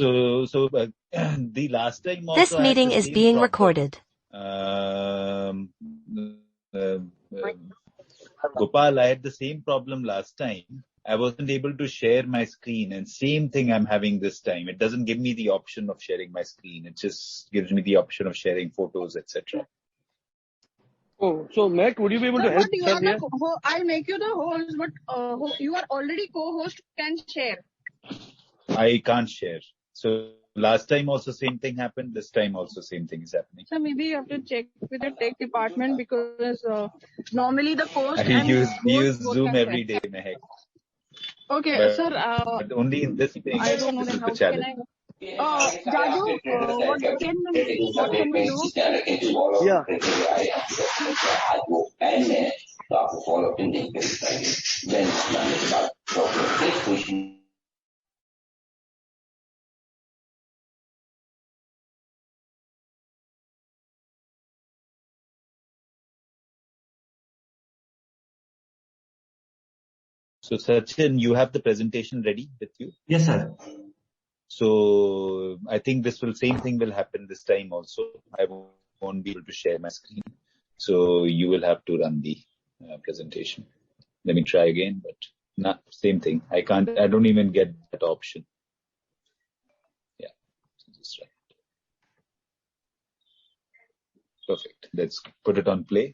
The last time also This meeting is being recorded. Gopal, I had the same problem last time. I wasn't able to share my screen, and same thing I'm having this time. It doesn't give me the option of sharing my screen. It just gives me the option of sharing photos, etc. Oh, so Mac, would you be able to help? You are I'll make you the host, but you are already co-host. Can share. I can't share. So last time also same thing happened. This time also same thing is happening. So maybe you have to check with the tech department because normally the host I use Zoom every day, Mehak. Okay, but, sir. But only in this thing, I don't know this is how the challenge. Jadu, what can we do? Yeah. So Sachin, you have the presentation ready with you? Yes, sir. So I think same thing will happen this time also. I won't be able to share my screen. So you will have to run the presentation. Let me try again, but same thing. I don't even get that option. Yeah. Just right. Perfect. Let's put it on play.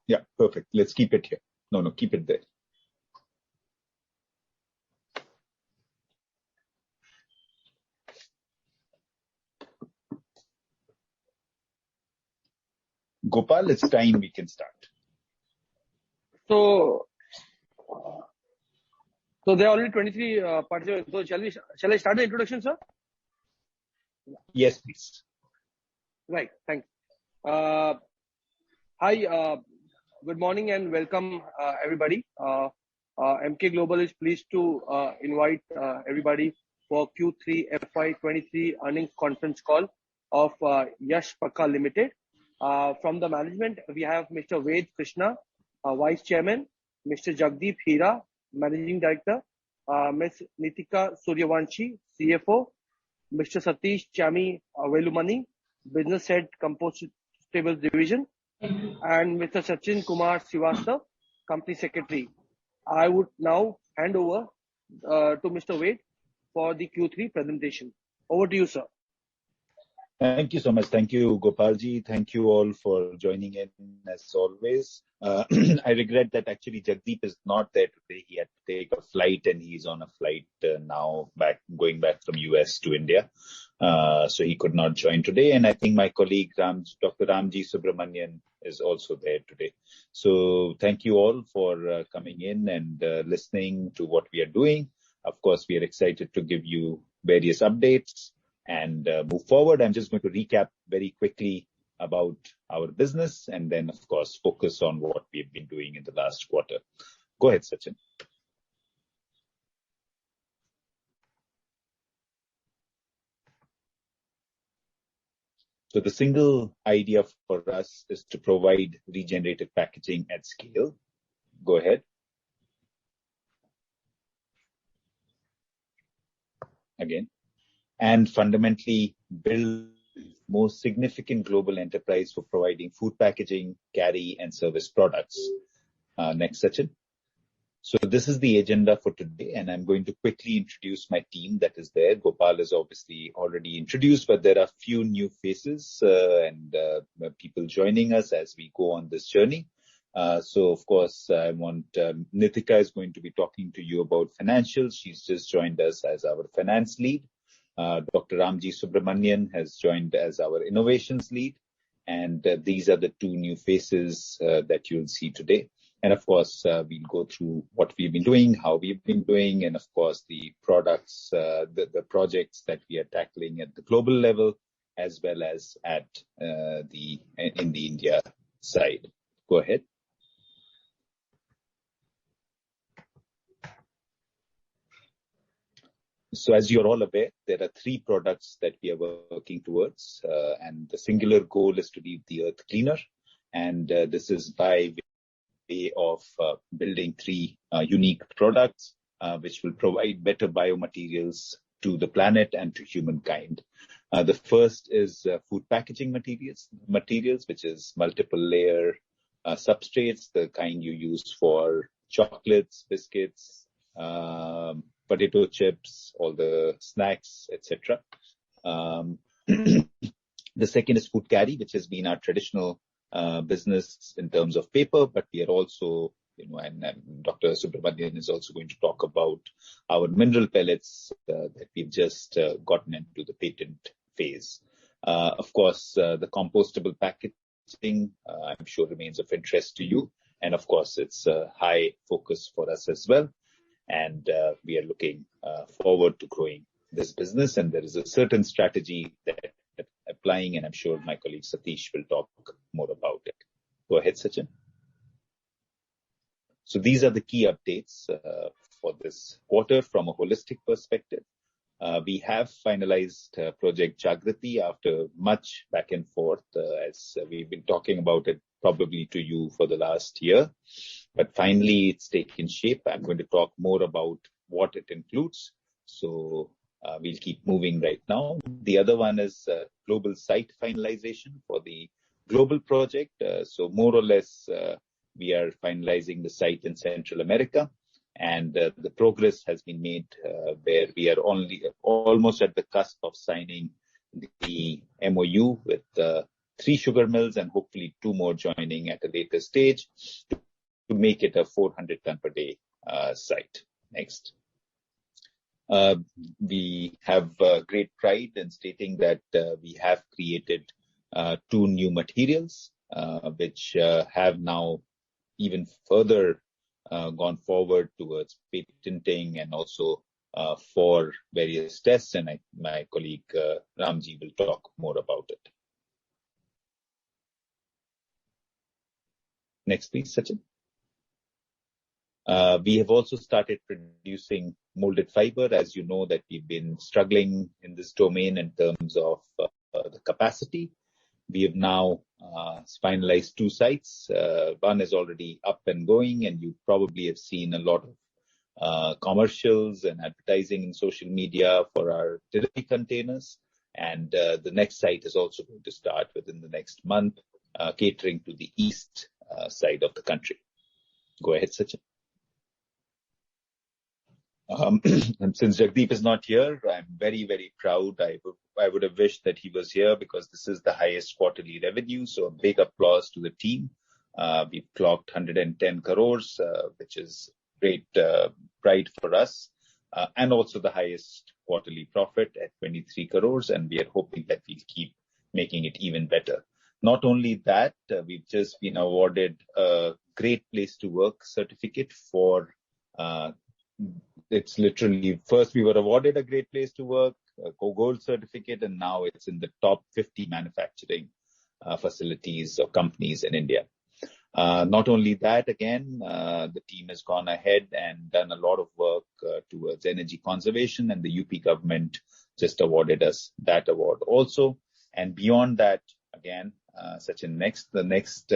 Yeah, perfect. Let's keep it here. No, keep it there. Gopal, it's time we can start. So there are only 23 participants. So shall I start the introduction, sir? Yes, please. Right. Thanks. Hi. Good morning and welcome, everybody. MK Global is pleased to invite everybody for Q3 FY23 earnings conference call of Yash Pakka Limited. From the management, we have Mr. Ved Krishna, Vice Chairman, Mr. Jagdeep Hira, Managing Director, Ms. Nitika Suryavanshi, CFO, Mr. Satish Chami Velumani, Business Head Compostables Division, and Mr. Sachin Kumar Srivastava, Company Secretary. I would now hand over to Mr. Ved for the Q3 presentation. Over to you, sir. Thank you so much. Thank you, Gopalji. Thank you all for joining in as always. I regret that actually Jagdeep is not there today. He had to take a flight and he's on a flight now going back from US to India. So he could not join today. And I think my colleague Dr. Ramji Subramanian is also there today. So thank you all for coming in and listening to what we are doing. Of course, we are excited to give you various updates and move forward. I'm just going to recap very quickly about our business and then, of course, focus on what we've been doing in the last quarter. Go ahead, Sachin. So the single idea for us is to provide regenerative packaging at scale. Go ahead. Again. And fundamentally build most significant global enterprise for providing food packaging, carry, and service products. Next, Sachin. So this is the agenda for today, and I'm going to quickly introduce my team that is there. Gopal is obviously already introduced, but there are few new faces and people joining us as we go on this journey. So, of course, I want Nitika is going to be talking to you about financials. She's just joined us as our finance lead. Dr. Ramji Subramanian has joined as our innovations lead. And these are the two new faces that you'll see today. And of course, we'll go through what we've been doing, how we've been doing, and of course, the products, the projects that we are tackling at the global level, as well as in the India side. Go ahead. So as you're all aware, there are 3 products that we are working towards, and the singular goal is to leave the earth cleaner. And this is by way of building three unique products which will provide better biomaterials to the planet and to humankind. The first is food packaging materials, which is multiple layer substrates, the kind you use for chocolates, biscuits, potato chips, all the snacks, etc. The second is food carry, which has been our traditional business in terms of paper, but we are also, and Dr. Subramanian is also going to talk about our mineral pellets that we've just gotten into the patent phase. Of course, the compostable packaging, I'm sure remains of interest to you. And of course, it's a high focus for us as well. And we are looking forward to growing this business. And there is a certain strategy that applying, and I'm sure my colleague Satish will talk more about it. Go ahead, Sachin. So these are the key updates for this quarter from a holistic perspective. We have finalized Project Jagrati after much back and forth, as we've been talking about it probably to you for the last year. But finally, it's taken shape. I'm going to talk more about what it includes. So we'll keep moving right now. The other one is global site finalization for the global project. So more or less, we are finalizing the site in Central America. And the progress has been made where we are almost at the cusp of signing the MOU with 3 sugar mills and hopefully 2 more joining at a later stage to make it a 400 ton per day site. Next. We have great pride in stating that we have created 2 new materials which have now even further gone forward towards patenting and also for various tests, and my colleague Ramji will talk more about it. Next, please, Sachin. We have also started producing molded fiber. As you know, that we've been struggling in this domain in terms of the capacity. We have now finalized 2 sites. One is already up and going, and you probably have seen a lot of commercials and advertising in social media for our delivery containers. And the next site is also going to start within the next month, catering to the east side of the country. Go ahead, Sachin. And since Jagdeep is not here, I'm very, very proud. I would have wished that he was here because this is the highest quarterly revenue. So a big applause to the team. We've clocked 110 crores, which is great pride for us, and also the highest quarterly profit at 23 crores. And we are hoping that we'll keep making it even better. Not only that, we've just been awarded a Great Place to Work certificate for it's literally, first we were awarded a Great Place to Work, a gold certificate, and now it's in the top 50 manufacturing facilities or companies in India. Not only that, again, the team has gone ahead and done a lot of work towards energy conservation, and the UP government just awarded us that award also. And beyond that, again, the next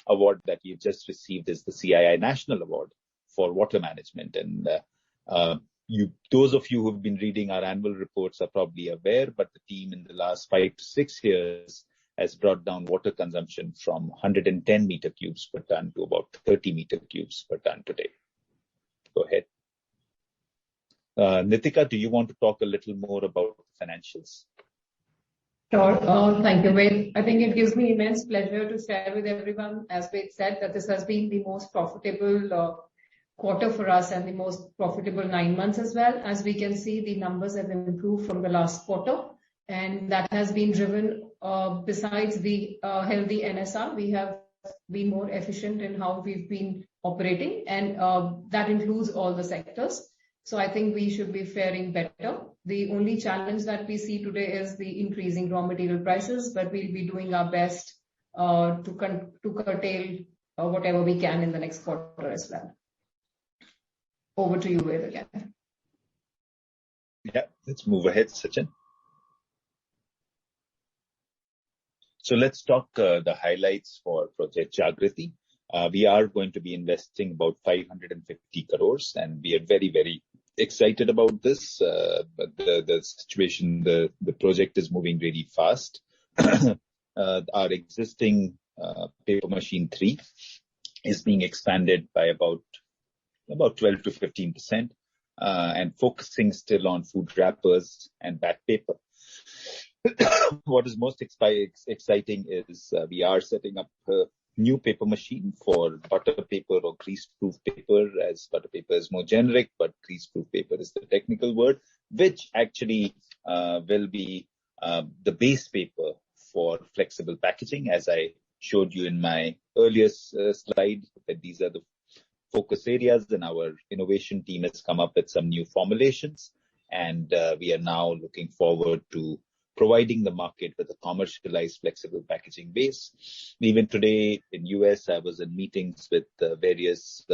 award that we've just received is the CII National Award for Water Management. And those of you who've been reading our annual reports are probably aware, but the team in the last 5 to 6 years has brought down water consumption from 110 meter cubes per ton to about 30 meter cubes per ton today. Go ahead. Nitika, do you want to talk a little more about financials? Sure. Thank you, Ved. I think it gives me immense pleasure to share with everyone, as Ved said, that this has been the most profitable quarter for us and the most profitable 9 months as well. As we can see, the numbers have improved from the last quarter, and that has been driven, besides the healthy NSR, we have been more efficient in how we've been operating, and that includes all the sectors. So I think we should be faring better. The only challenge that we see today is the increasing raw material prices, but we'll be doing our best to curtail whatever we can in the next quarter as well. Over to you, Ved, again. Yeah, let's move ahead, Sachin. So let's talk the highlights for Project Jagrati. We are going to be investing about 550 crores, and we are very, very excited about this. But the situation, the project is moving really fast. Our existing paper machine 3 is being expanded by about 12 to 15%, and focusing still on food wrappers and back paper. What is most exciting is we are setting up a new paper machine for butter paper or grease-proof paper, as butter paper is more generic, but grease-proof paper is the technical word, which actually will be the base paper for flexible packaging, as I showed you in my earlier slide, that these are the focus areas, and our innovation team has come up with some new formulations, and we are now looking forward to providing the market with a commercialized flexible packaging base. Even today in US, I was in meetings with various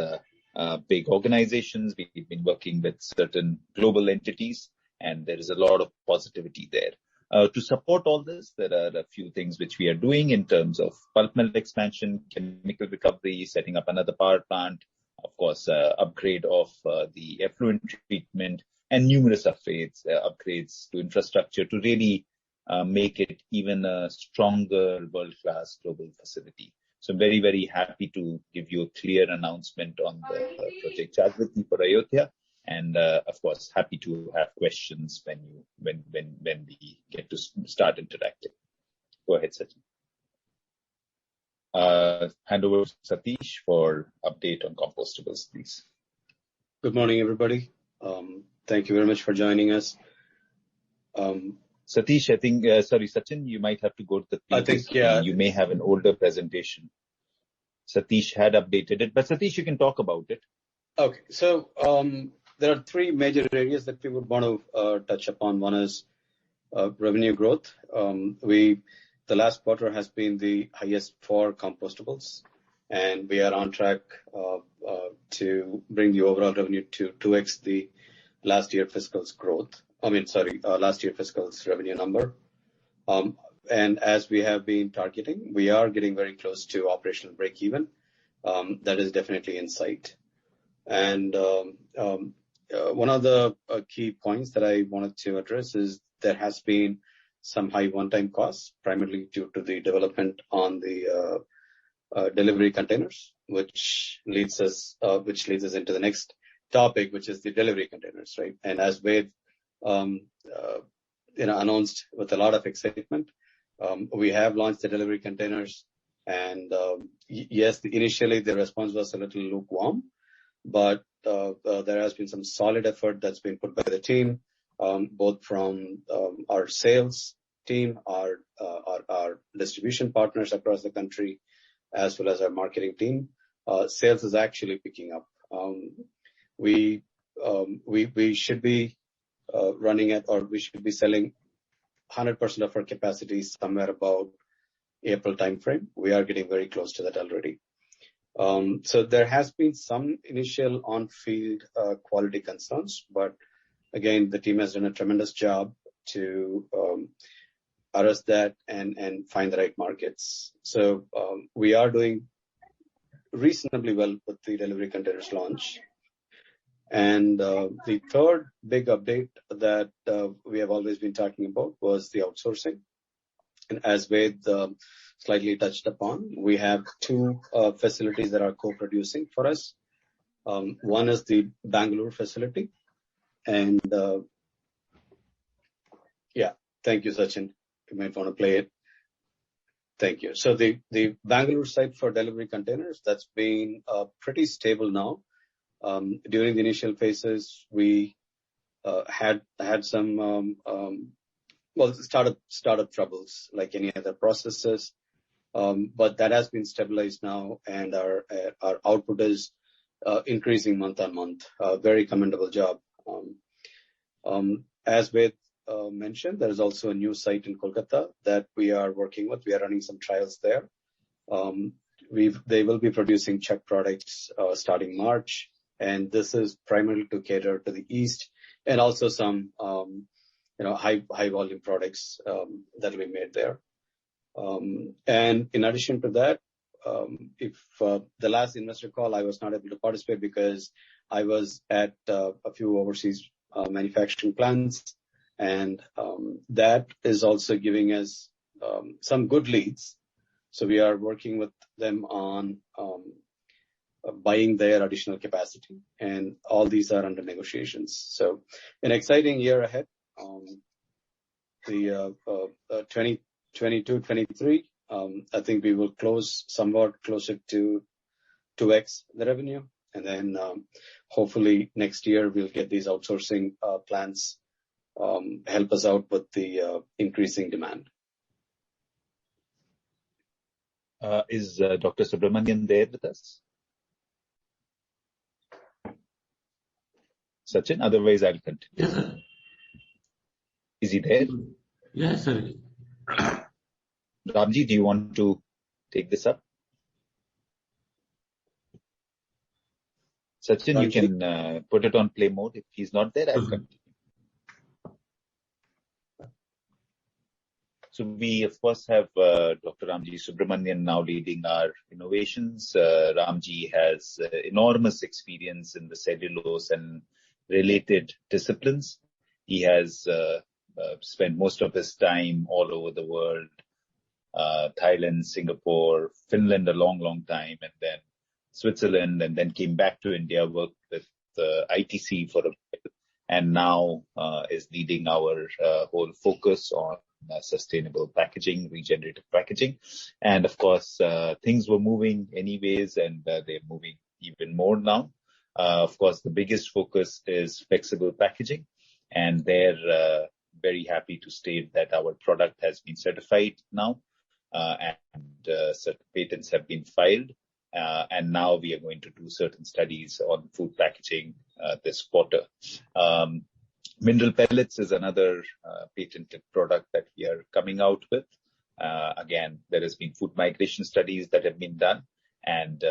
big organizations. We've been working with certain global entities, and there is a lot of positivity there. To support all this, there are a few things which we are doing in terms of pulp mill expansion, chemical recovery, setting up another power plant, of course, upgrade of the effluent treatment, and numerous upgrades to infrastructure to really make it even a stronger world-class global facility. So I'm very, very happy to give you a clear announcement on the Project Jagriti for Ayodhya. And of course, happy to have questions when we get to start interacting. Go ahead, Sachin. Hand over to Satish for update on compostables, please. Good morning, everybody. Thank you very much for joining us. Satish, I think, sorry, Sachin, you might have to go to the previous. I think, yeah. You may have an older presentation. Satish had updated it, but Satish, you can talk about it. Okay, so there are three major areas that we would want to touch upon. One is revenue growth. The last quarter has been the highest for compostables, and we are on track to bring the overall revenue to 2x the last year fiscal's growth. Last year fiscal's revenue number. And as we have been targeting, we are getting very close to operational break even. That is definitely in sight. And one of the key points that I wanted to address is there has been some high one-time costs, primarily due to the development on the delivery containers, which leads us into the next topic, which is the delivery containers, right? And as we've announced with a lot of excitement, we have launched the delivery containers, and yes, initially the response was a little lukewarm, but there has been some solid effort that's been put by the team, both from our sales team, our distribution partners across the country, as well as our marketing team. Sales is actually picking up. We should be running at, or we should be selling 100% of our capacity somewhere about April timeframe. We are getting very close to that already. So there has been some initial on-field quality concerns, but again, the team has done a tremendous job to address that and find the right markets. So we are doing reasonably well with the delivery containers launch. And the third big update that we have always been talking about was the outsourcing. And as Ved slightly touched upon, we have two facilities that are co-producing for us. One is the Bangalore facility. And thank you, Sachin. You might want to play it. Thank you. So the Bangalore site for delivery containers, that's been pretty stable now. During the initial phases, we had some startup troubles like any other processes, but that has been stabilized now, and our output is increasing month on month. Very commendable job. As Ved mentioned, there is also a new site in Kolkata that we are working with. We are running some trials there. They will be producing Czech products starting March, and this is primarily to cater to the East, and also some high volume products that we made there. And in addition to that, if the last investor call, I was not able to participate because I was at a few overseas manufacturing plants, and that is also giving us some good leads. So we are working with them on buying their additional capacity, and all these are under negotiations. So an exciting year ahead. The 2022-23, I think we will close somewhat closer to 2x the revenue, and then hopefully next year we'll get these outsourcing plans help us out with the increasing demand. Is Dr. Subramanian there with us? Sachin, otherwise I'll continue. Yes, sir. Is he there? Yes, sir. Ramji, do you want to take this up? Sachin, you can put it on play mode. If he's not there, I'll continue. So we, of course, have Dr. Ramji Subramanian now leading our innovations. Ramji has enormous experience in the cellulose and related disciplines. He has spent most of his time all over the world, Thailand, Singapore, Finland a long time, and then Switzerland, and then came back to India, worked with ITC for a bit, and now is leading our whole focus on sustainable packaging, regenerative packaging. And of course, things were moving anyways, and they're moving even more now. Of course, the biggest focus is flexible packaging, and they're very happy to state that our product has been certified now, and certain patents have been filed. And now we are going to do certain studies on food packaging this quarter. Mineral pellets is another patented product that we are coming out with. Again, there has been food migration studies that have been done. And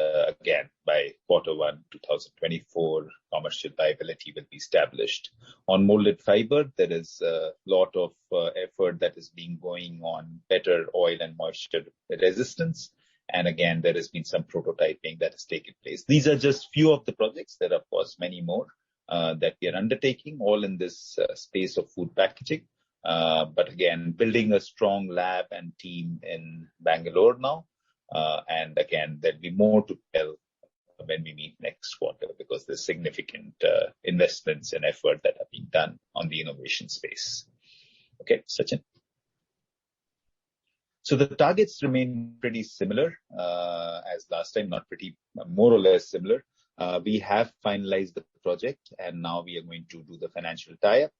again, by Q1 2024, commercial viability will be established. On molded fiber, there is a lot of effort that is being going on better oil and moisture resistance. And again, there has been some prototyping that has taken place. These are just few of the projects. There are, of course, many more that we are undertaking, all in this space of food packaging. But again, building a strong lab and team in Bangalore now. And again, there'll be more to tell when we meet next quarter, because there's significant investments and effort that are being done on the innovation space. Okay, Sachin. So the targets remain pretty similar as last time, not pretty, more or less similar. We have finalized the project, and now we are going to do the financial tie-up.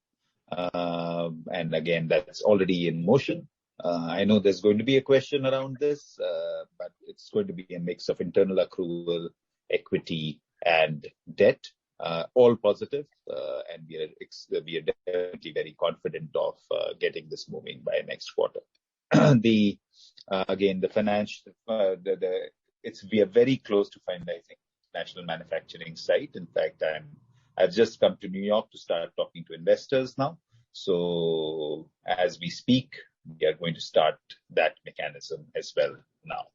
And again, that's already in motion. I know there's going to be a question around this, but it's going to be a mix of internal accrual, equity, and debt, all positive. And we are definitely very confident of getting this moving by next quarter. Again, the financial, we are very close to finalizing national manufacturing site. In fact, I've just come to New York to start talking to investors now. So as we speak, we are going to start that mechanism as well now.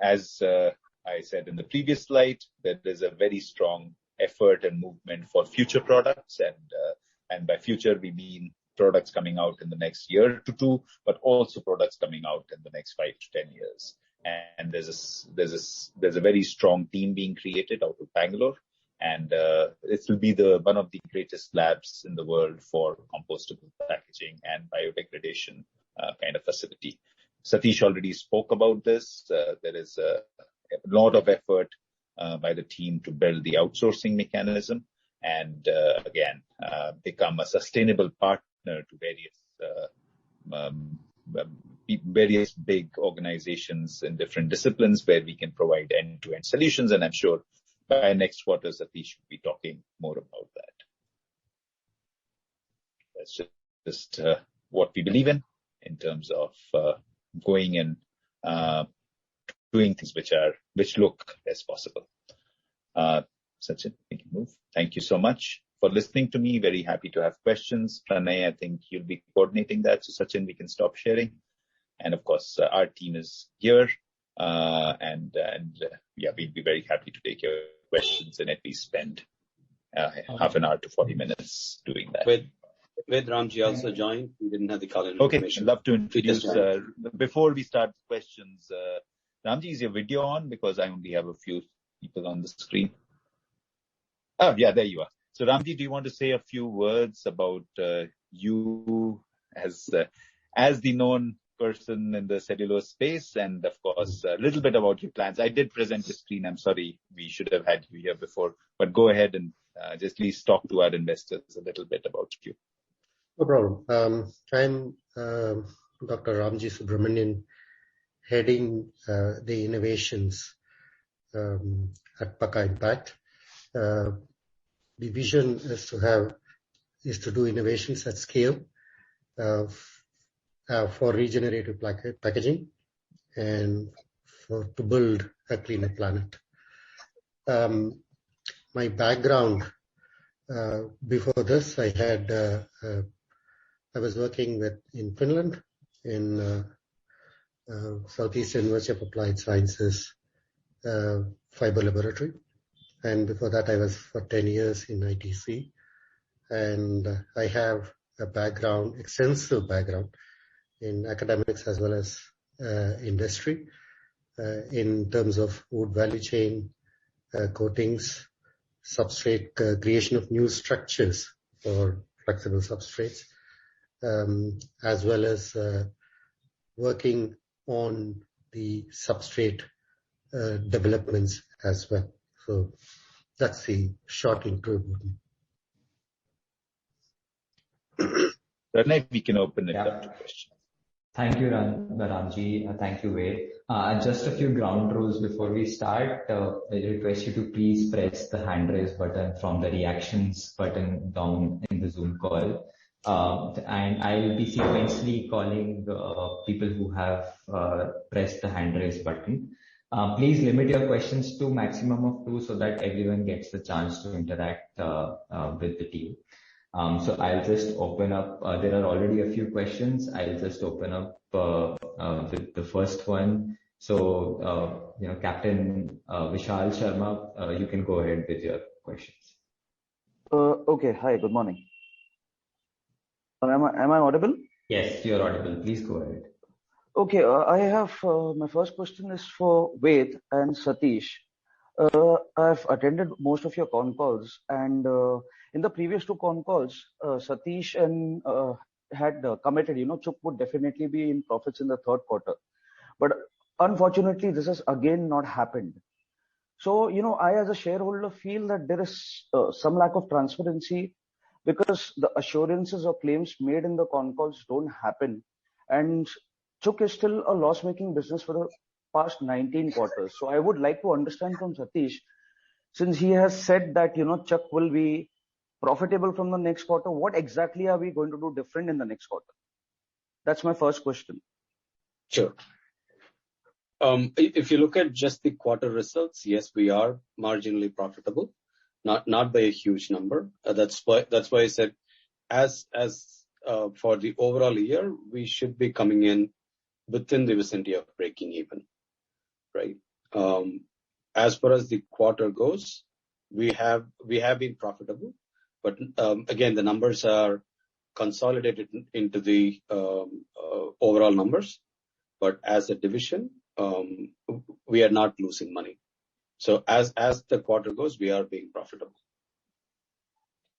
As I said in the previous slide, that there's a very strong effort and movement for future products, and by future we mean products coming out in the next year to two, but also products coming out in the next 5 to 10 years. And there's a very strong team being created out of Bangalore, and it will be one of the greatest labs in the world for compostable packaging and biodegradation kind of facility. Satish already spoke about this. There is a lot of effort by the team to build the outsourcing mechanism and again become a sustainable partner to various big organizations in different disciplines where we can provide end-to-end solutions. And I'm sure by next quarter, Satish will be talking more about that. That's just what we believe in terms of going and doing things which look as possible. Sachin, we can move. Thank you so much for listening to me. Very happy to have questions. Pranay, I think you'll be coordinating that. So Sachin, we can stop sharing. And of course, our team is here. Yeah, we'd be very happy to take your questions and at least spend half an hour to 40 minutes doing that. With Ramji also joined. We didn't have the call Okay, information. I'd love to introduce, before we start questions, Ramji, is your video on? Because I only have a few people on the screen. Oh, yeah, there you are. So Ramji, do you want to say a few words about you as the known person in the cellular space, and of course, a little bit about your plans? I did present the screen. I'm sorry, we should have had you here before, but go ahead and just please talk to our investors a little bit about you. No problem. I'm Dr. Ramji Subramanian, heading the innovations at Pakka Impact. The vision is to do innovations at scale for regenerative packaging and to build a cleaner planet. My background before this, I was working in Finland in Southeast University of Applied Sciences Fiber Laboratory, and before that I was for 10 years in ITC, and I have extensive background in academics as well as industry in terms of wood value chain, coatings, substrate, creation of new structures for flexible substrates, as well as working on the substrate developments as well. So that's the short intro. Certainly, we can open it up to questions. Thank you, Ramji. Thank you, Ved. Just a few ground rules before we start. I request you to please press the hand raise button from the reactions button down in the Zoom call. And I will be sequentially calling people who have pressed the hand raise button. Please limit your questions to maximum of 2 so that everyone gets the chance to interact with the team. So I'll just open up. There are already a few questions. I'll just open up with the first one. So, Captain Vishal Sharma, you can go ahead with your questions. Okay. Hi, good morning. Am I audible? Yes, you're audible. Please go ahead. Okay, I have my first question is for Ved and Satish. I've attended most of your con calls, and in the previous 2 con calls, Satish and had committed, Chuk would definitely be in profits in the 3rd quarter. But unfortunately, this has again not happened. So, I as a shareholder feel that there is some lack of transparency, because the assurances or claims made in the con calls don't happen, and Chuk is still a loss-making business for the past 19 quarters. So I would like to understand from Satish, since he has said that, Chuk will be profitable from the next quarter, what exactly are we going to do different in the next quarter? That's my first question. Sure. If you look at just the quarter results, yes, we are marginally profitable, not by a huge number. That's why I said, as for the overall year, we should be coming in within the vicinity of breaking even, right? As far as the quarter goes, we have been profitable, but again, the numbers are consolidated into the overall numbers. But as a division, we are not losing money. So as the quarter goes, we are being profitable.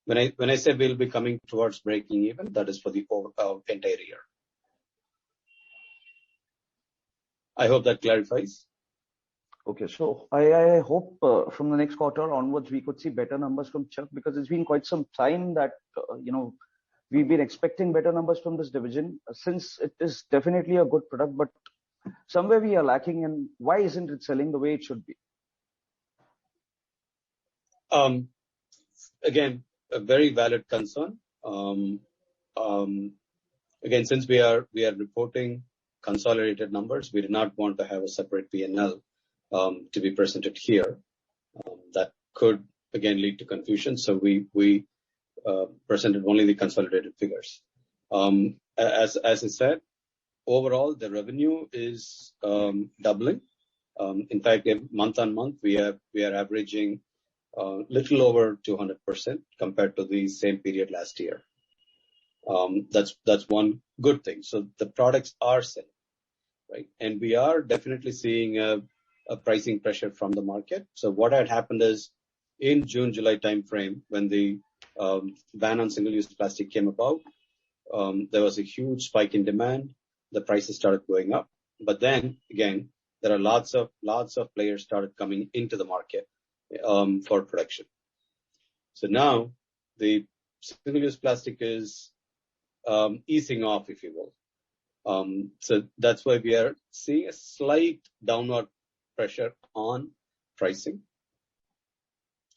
When I say we'll be coming towards breaking even, that is for the entire year. I hope that clarifies. Okay, so I hope from the next quarter onwards we could see better numbers from Chuck, because it's been quite some time that we've been expecting better numbers from this division, since it is definitely a good product, but somewhere we are lacking. And why isn't it selling the way it should be? Again, a very valid concern. Again, since we are reporting consolidated numbers, we did not want to have a separate P&L to be presented here. That could again lead to confusion. So we presented only the consolidated figures. As I said, overall, the revenue is doubling. In fact, month on month, we are averaging little over 200% compared to the same period last year. That's one good thing. So the products are selling, right? And we are definitely seeing a pricing pressure from the market. So what had happened is in June, July timeframe, when the ban on single-use plastic came about, there was a huge spike in demand. The prices started going up. But then again, there are lots of players started coming into the market for production. So now the single-use plastic is easing off, if you will. So that's why we are seeing a slight downward pressure on pricing.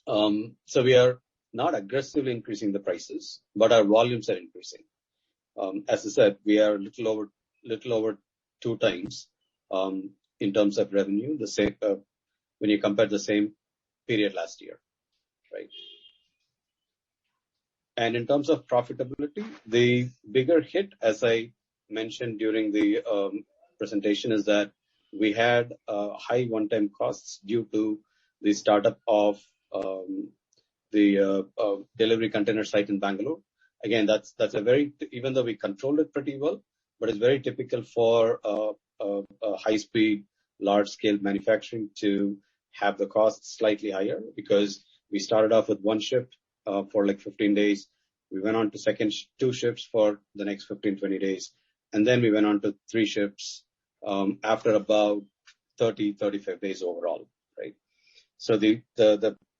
So we are not aggressively increasing the prices, but our volumes are increasing. As I said, we are little over 2 times in terms of revenue, the same when you compare the same period last year, right? And in terms of profitability, the bigger hit, as I mentioned during the presentation, is that we had high one-time costs due to the startup of the delivery container site in Bangalore. Again, that's a very, even though we controlled it pretty well, but it's very typical for a high-speed, large-scale manufacturing to have the costs slightly higher, because we started off with 1 shift for like 15 days. We went on to 2 shifts for the next 15, 20 days. And then we went on to 3 shifts after about 30, 35 days overall, right? So the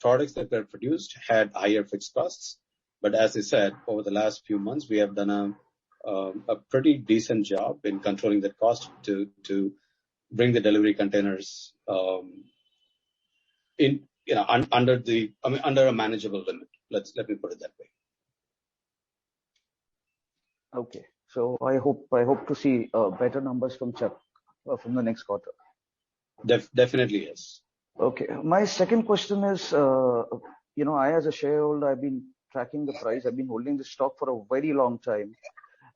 products that were produced had higher fixed costs. But as I said, over the last few months, we have done a pretty decent job in controlling the cost to bring the delivery containers under a manageable limit. Let me put it that way. Okay. So I hope to see better numbers from Chuck from the next quarter. Definitely, yes. Okay. My second question is, I as a shareholder, I've been tracking the price. I've been holding the stock for a very long time.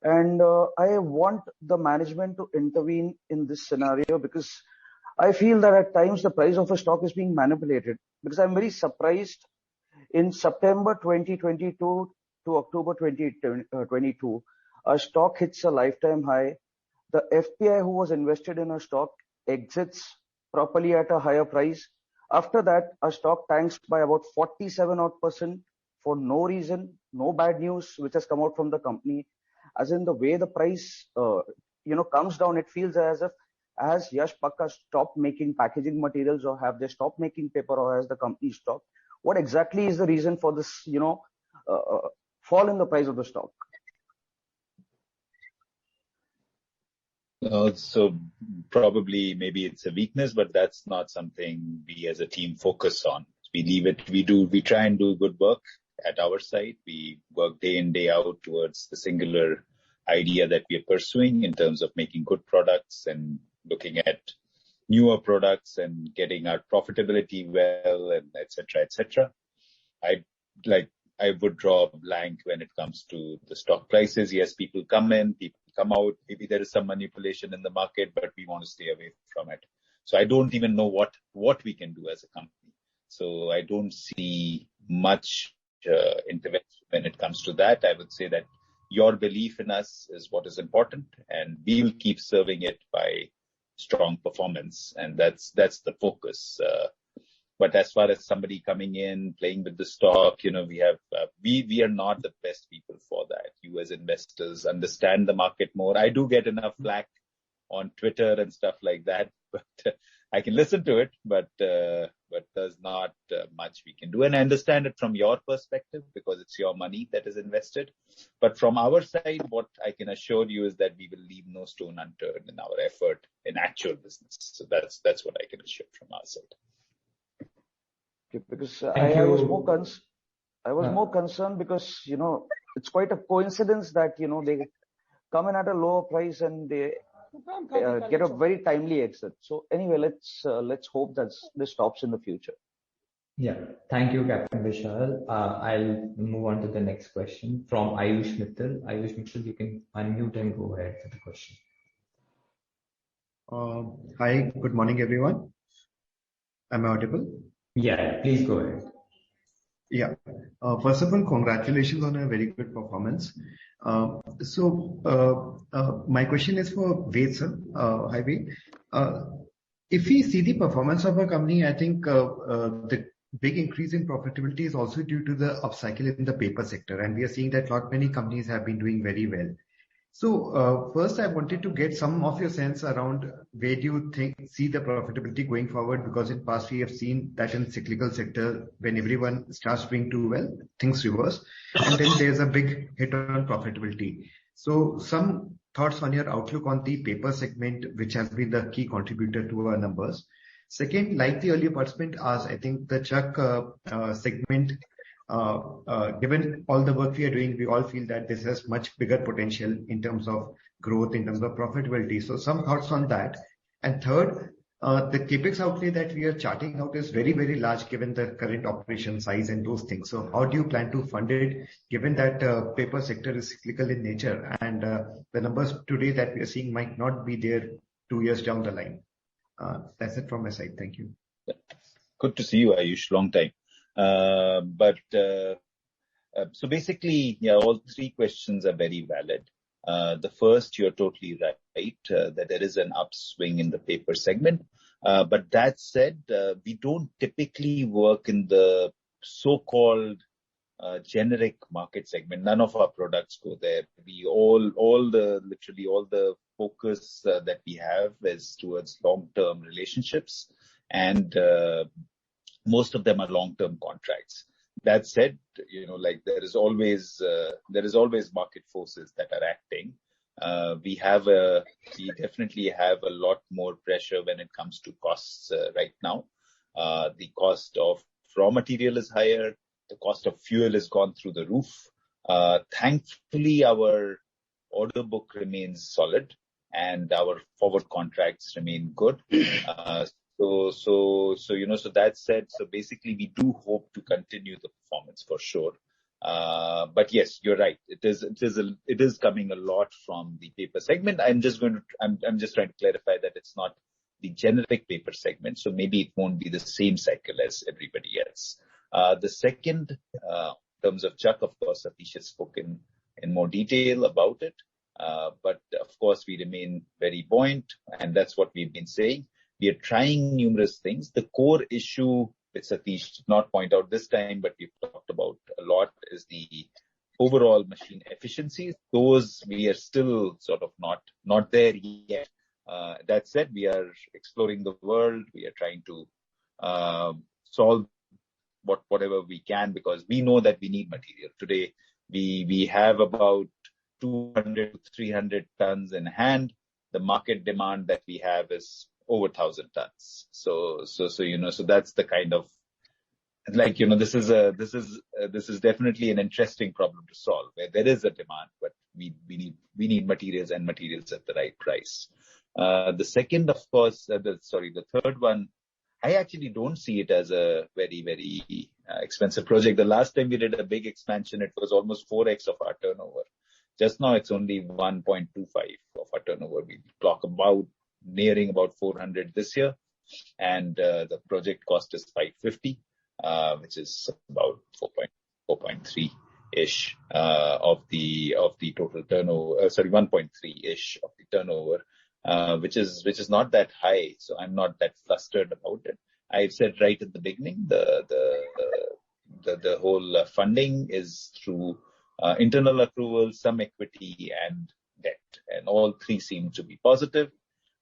And I want the management to intervene in this scenario, because I feel that at times the price of a stock is being manipulated. Because I'm very surprised, in September 2022 to October 2022, our stock hits a lifetime high. The FPI who was invested in our stock exits properly at a higher price. After that, our stock tanks by about 47% for no reason, no bad news which has come out from the company. As in the way the price, comes down, it feels as if has Yash Pakka stopped making packaging materials, or have they stopped making paper, or has the company stopped? What exactly is the reason for this, fall in the price of the stock? So probably maybe it's a weakness, but that's not something we as a team focus on. We leave it. We try and do good work at our side. We work day in, day out towards the singular idea that we are pursuing in terms of making good products and looking at newer products and getting our profitability well, and et cetera, et cetera. I would draw a blank when it comes to the stock prices. Yes, people come in, people come out. Maybe there is some manipulation in the market, but we want to stay away from it. So I don't even know what we can do as a company. So I don't see much intervention when it comes to that. I would say that your belief in us is what is important, and we will keep serving it by strong performance, and that's the focus. But as far as somebody coming in, playing with the stock, we are not the best people for that. You as investors understand the market more. I do get enough flack on Twitter and stuff like that, but I can listen to it, but there's not much we can do. And I understand it from your perspective, because it's your money that is invested. But from our side, what I can assure you is that we will leave no stone unturned in our effort in actual business. So that's what I can assure from our side. Because I was more concerned because, it's quite a coincidence that, they come in at a lower price and they get a very timely exit. So anyway, let's hope that this stops in the future. Yeah. Thank you, Captain Vishal. I'll move on to the next question from Ayush Mittal. Ayush Mittal, you can unmute and go ahead with the question. Hi, good morning, everyone. Am I audible? Yeah, please go ahead. Yeah. First of all, congratulations on a very good performance. My question is for Ved, sir. Hi, Ved. If we see the performance of a company, I think the big increase in profitability is also due to the upcycle in the paper sector, and we are seeing that not many companies have been doing very well. So, first I wanted to get some of your sense around where do you see the profitability going forward? Because in past we have seen that in cyclical sector, when everyone starts doing too well, things reverse, and then there's a big hit on profitability. So some thoughts on your outlook on the paper segment, which has been the key contributor to our numbers. Second, like the earlier participant asked, I think the Chuck segment, given all the work we are doing, we all feel that this has much bigger potential in terms of growth, in terms of profitability. So some thoughts on that. And third, the capex outlay that we are charting out is very, very large given the current operation size and those things. So how do you plan to fund it, given that paper sector is cyclical in nature and the numbers today that we are seeing might not be there 2 years down the line? That's it from my side. Thank you. Good to see you, Ayush. Long time. So basically, yeah, all three questions are very valid. The first, you're totally right, that there is an upswing in the paper segment. But that said, we don't typically work in the so-called generic market segment. None of our products go there. We literally all the focus that we have is towards long-term relationships, and most of them are long-term contracts. That said, like there is always market forces that are acting. We definitely have a lot more pressure when it comes to costs right now. The cost of raw material is higher. The cost of fuel has gone through the roof. Thankfully, our order book remains solid and our forward contracts remain good. So that said, so basically we do hope to continue the performance for sure. But yes, you're right. It is coming a lot from the paper segment. I'm just trying to clarify that it's not the generic paper segment, so maybe it won't be the same cycle as everybody else. The second, in terms of Chuck, of course, Satish has spoken in more detail about it. But of course, we remain very buoyant, and that's what we've been saying. We are trying numerous things. The core issue, which Satish did not point out this time, but we've talked about a lot, is the overall machine efficiencies. Those we are still sort of not there yet. That said, we are exploring the world. We are trying to solve whatever we can, because we know that we need material. Today, we have about 200 to 300 tons in hand. The market demand that we have is over 1,000 tons. So that's the kind of, like, this is definitely an interesting problem to solve, where there is a demand, but we need materials, and materials at the right price. The second, of course, the third one, I actually don't see it as a very, very expensive project. The last time we did a big expansion, it was almost 4x of our turnover. Just now, it's only 1.25 of our turnover. We talk about nearing about 400 this year, and the project cost is 550, which is about 4.3-ish of the total turnover. 1.3-ish of the turnover, which is not that high. So I'm not that flustered about it. I've said right at the beginning, the whole funding is through internal accruals, some equity, and debt, and all three seem to be positive.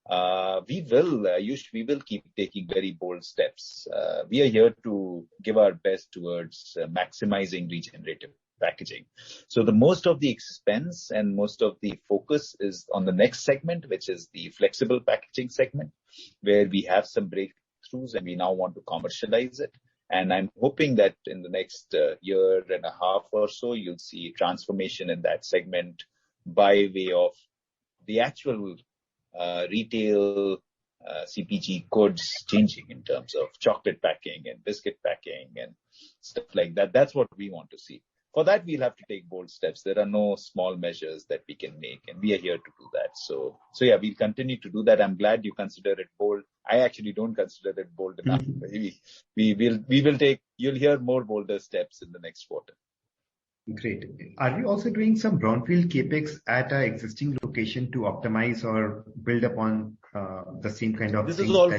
We will keep taking very bold steps. We are here to give our best towards maximizing regenerative packaging. So the most of the expense and most of the focus is on the next segment, which is the flexible packaging segment, where we have some breakthroughs and we now want to commercialize it. And I'm hoping that in the next year and a half or so, you'll see transformation in that segment by way of the actual retail CPG goods changing in terms of chocolate packing and biscuit packing and stuff like that. That's what we want to see. for that, we'll have to take bold steps. There are no small measures that we can make, and we are here to do that. So yeah, we'll continue to do that. I'm glad you consider it bold. I actually don't consider it bold enough. We will take. You'll hear more bolder steps in the next quarter. Great. Are we also doing some brownfield capex at our existing location to optimize or build upon the same kind of? This is all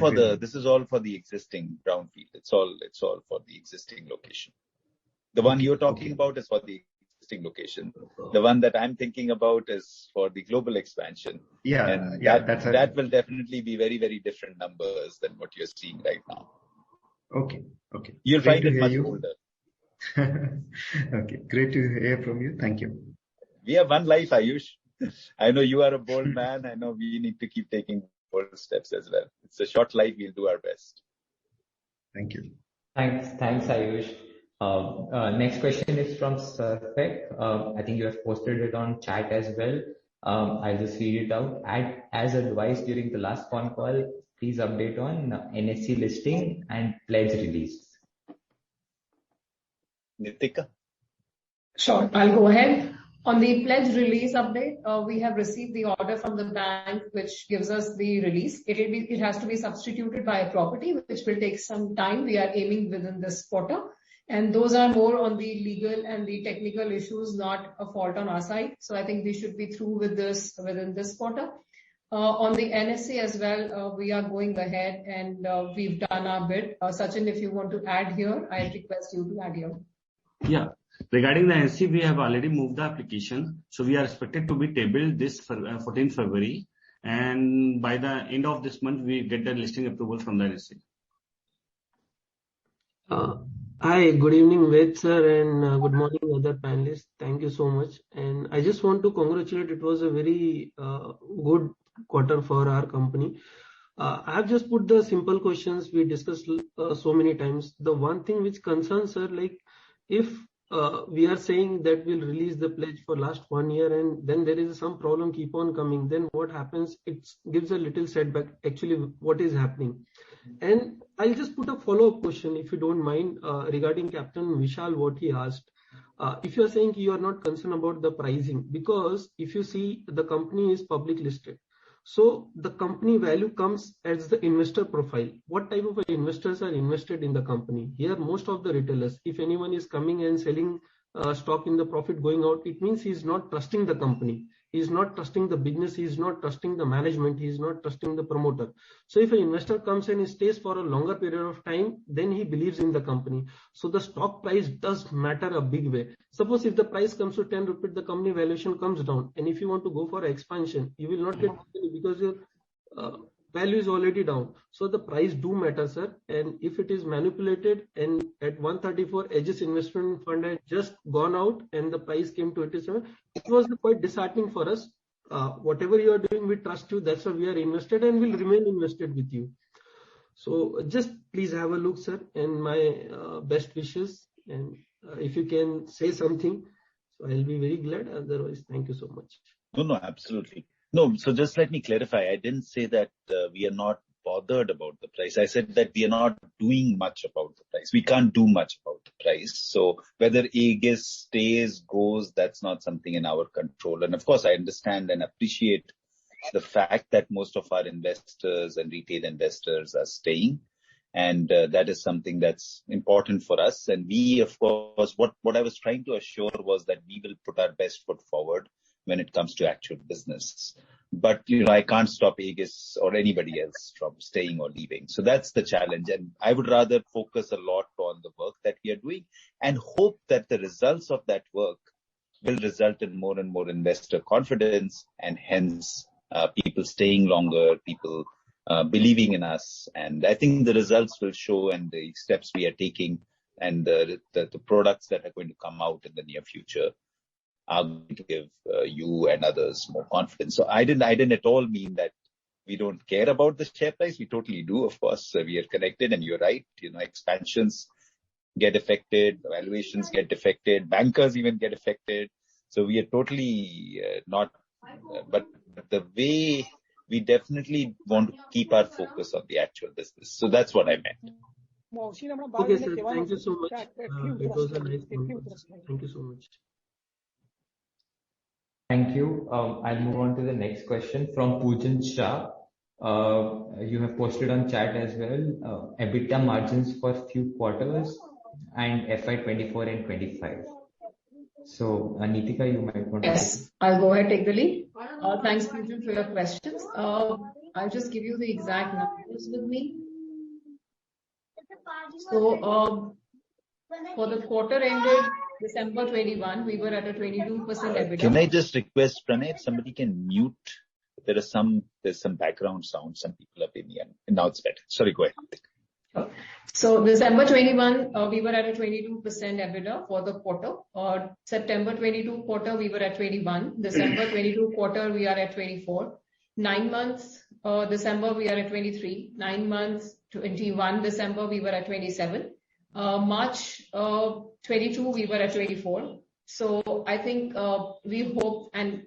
for the existing brownfield. It's all for the existing location. The one you're talking about is for the existing location. The one that I'm thinking about is for the global expansion. Yeah, and that will definitely be very, very different numbers than what you're seeing right now. Okay. You'll find it much older. Okay, great to hear from you. Thank you. We have one life, Ayush. I know you are a bold man. I know we need to keep taking bold steps as well. It's a short life. We'll do our best. Thank you. Thanks, Ayush. Next question is from Sarfek. I think you have posted it on chat as well. I'll just read it out. As advised during the last phone call, please update on NSE listing and pledge release. Nitika? Sure, I'll go ahead. On the pledge release update, we have received the order from the bank which gives us the release. It has to be substituted by a property, which will take some time. We are aiming within this quarter. And those are more on the legal and the technical issues, not a fault on our side. So I think we should be through with this within this quarter. On the NSE as well, we are going ahead and we've done our bit. Sachin, if you want to add here, I request you to add here. Yeah. Regarding the NSE, we have already moved the application. So we are expected to be tabled this 14th February. And by the end of this month, we get the listing approval from the NSE. Hi, good evening, Ved sir, and good morning, other panelists. Thank you so much. And I just want to congratulate. It was a very good quarter for our company. I have just put the simple questions we discussed so many times. The one thing which concerns her, like if we are saying that we'll release the pledge for last 1 year and then there is some problem keep on coming, then what happens? It gives a little setback actually what is happening. And I'll just put a follow-up question, if you don't mind, regarding Captain Vishal, what he asked. If you're saying you are not concerned about the pricing, because if you see the company is public listed, so the company value comes as the investor profile. What type of investors are invested in the company? Here, most of the retailers, if anyone is coming and selling stock in the profit going out, it means he is not trusting the company. He is not trusting the business. He is not trusting the management. He is not trusting the promoter. So if an investor comes and he stays for a longer period of time, then he believes in the company. So the stock price does matter a big way. Suppose if the price comes to 10 rupees, the company valuation comes down. And if you want to go for expansion, you will not get because your value is already down. So the price do matter, sir. And if it is manipulated and at 134, Aegis Investment Fund had just gone out and the price came to 87, it was quite disheartening for us. Whatever you are doing, we trust you. That's why we are invested and will remain invested with you. So just please have a look, sir, and my best wishes. And if you can say something, so I'll be very glad. Otherwise, thank you so much. No, absolutely. No, so just let me clarify. I didn't say that we are not bothered about the price. I said that we are not doing much about the price. We can't do much about the price. So whether Aegis stays, goes, that's not something in our control. And of course, I understand and appreciate the fact that most of our investors and retail investors are staying. And that is something that's important for us. And we, of course, what I was trying to assure was that we will put our best foot forward when it comes to actual business. But, I can't stop Aegis or anybody else from staying or leaving. So that's the challenge. And I would rather focus a lot on the work that we are doing and hope that the results of that work will result in more and more investor confidence and hence people staying longer, people believing in us. And I think the results will show and the steps we are taking and the products that are going to come out in the near future are going to give you and others more confidence. So I didn't at all mean that we don't care about the share price. We totally do, of course. We are connected, and you're right. Expansions get affected, valuations get affected, bankers even get affected. So we are totally not. But the way we definitely want to keep our focus on the actual business. So that's what I meant. Okay, sir. Thank you so much. It was a nice conference. Thank you so much. Thank you. I'll move on to the next question from Pujan Shah. You have posted on chat as well, EBITDA margins for few quarters and FY24 and 25. So, Neetika, you might want to. Yes, I'll go ahead and take the lead. Thanks, Pujan, for your questions. I'll just give you the exact numbers with me. So, for the quarter ended December 21, we were at a 22% EBITDA. Can I just request, Pranay, somebody can mute? There's some background sound. Some people are being and now it's better. Sorry, go ahead. Sure. So December 21, we were at a 22% EBITDA for the quarter. September 22 quarter, we were at 21. December 22 quarter, we are at 24. 9 months, December, we are at 23. 9 months, 21 December, we were at 27. March 22, we were at 24. So I think we hope and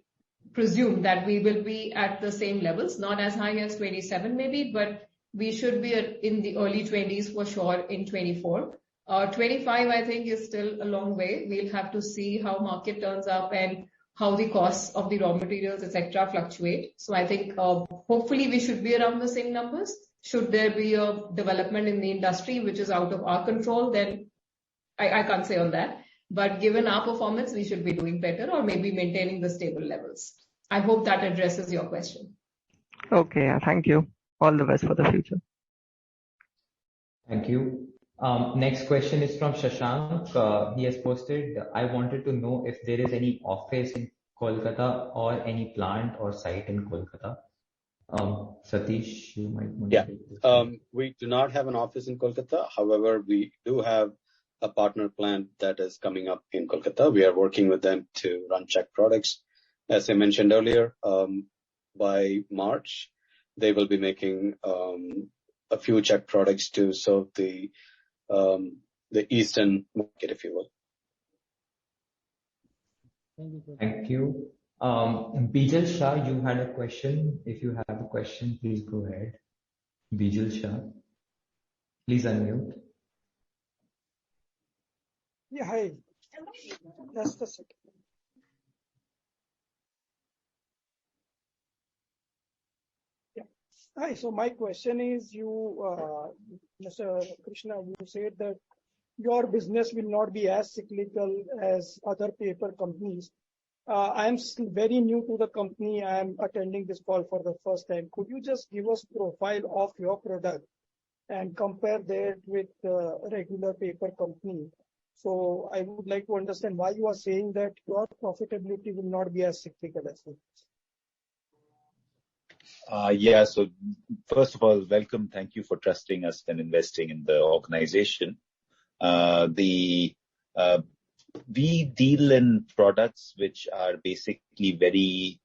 presume that we will be at the same levels, not as high as 27 maybe, but we should be in the early 20s for sure in 24. 25, I think, is still a long way. We'll have to see how market turns up and how the costs of the raw materials, etc., fluctuate. So I think hopefully we should be around the same numbers. Should there be a development in the industry which is out of our control, then I can't say on that. But given our performance, we should be doing better or maybe maintaining the stable levels. I hope that addresses your question. Okay, thank you. All the best for the future. Thank you. Next question is from Shashank. He has posted, I wanted to know if there is any office in Kolkata or any plant or site in Kolkata. Satish, you might want to take this. We do not have an office in Kolkata. However, we do have a partner plant that is coming up in Kolkata. We are working with them to run check products. As I mentioned earlier, by March, they will be making a few check products to serve the eastern market, if you will. Thank you. Bijal Shah, you had a question. If you have a question, please go ahead. Bijal Shah, please unmute. Yeah, hi. Just a second. Yeah. Hi, so my question is Mr. Krishna, you said that your business will not be as cyclical as other paper companies. I am very new to the company. I am attending this call for the first time. Could you just give us profile of your product and compare that with regular paper company? So I would like to understand why you are saying that your profitability will not be as cyclical as this. Yeah. So first of all, welcome. Thank you for trusting us and investing in the organization. We deal in products which are basically very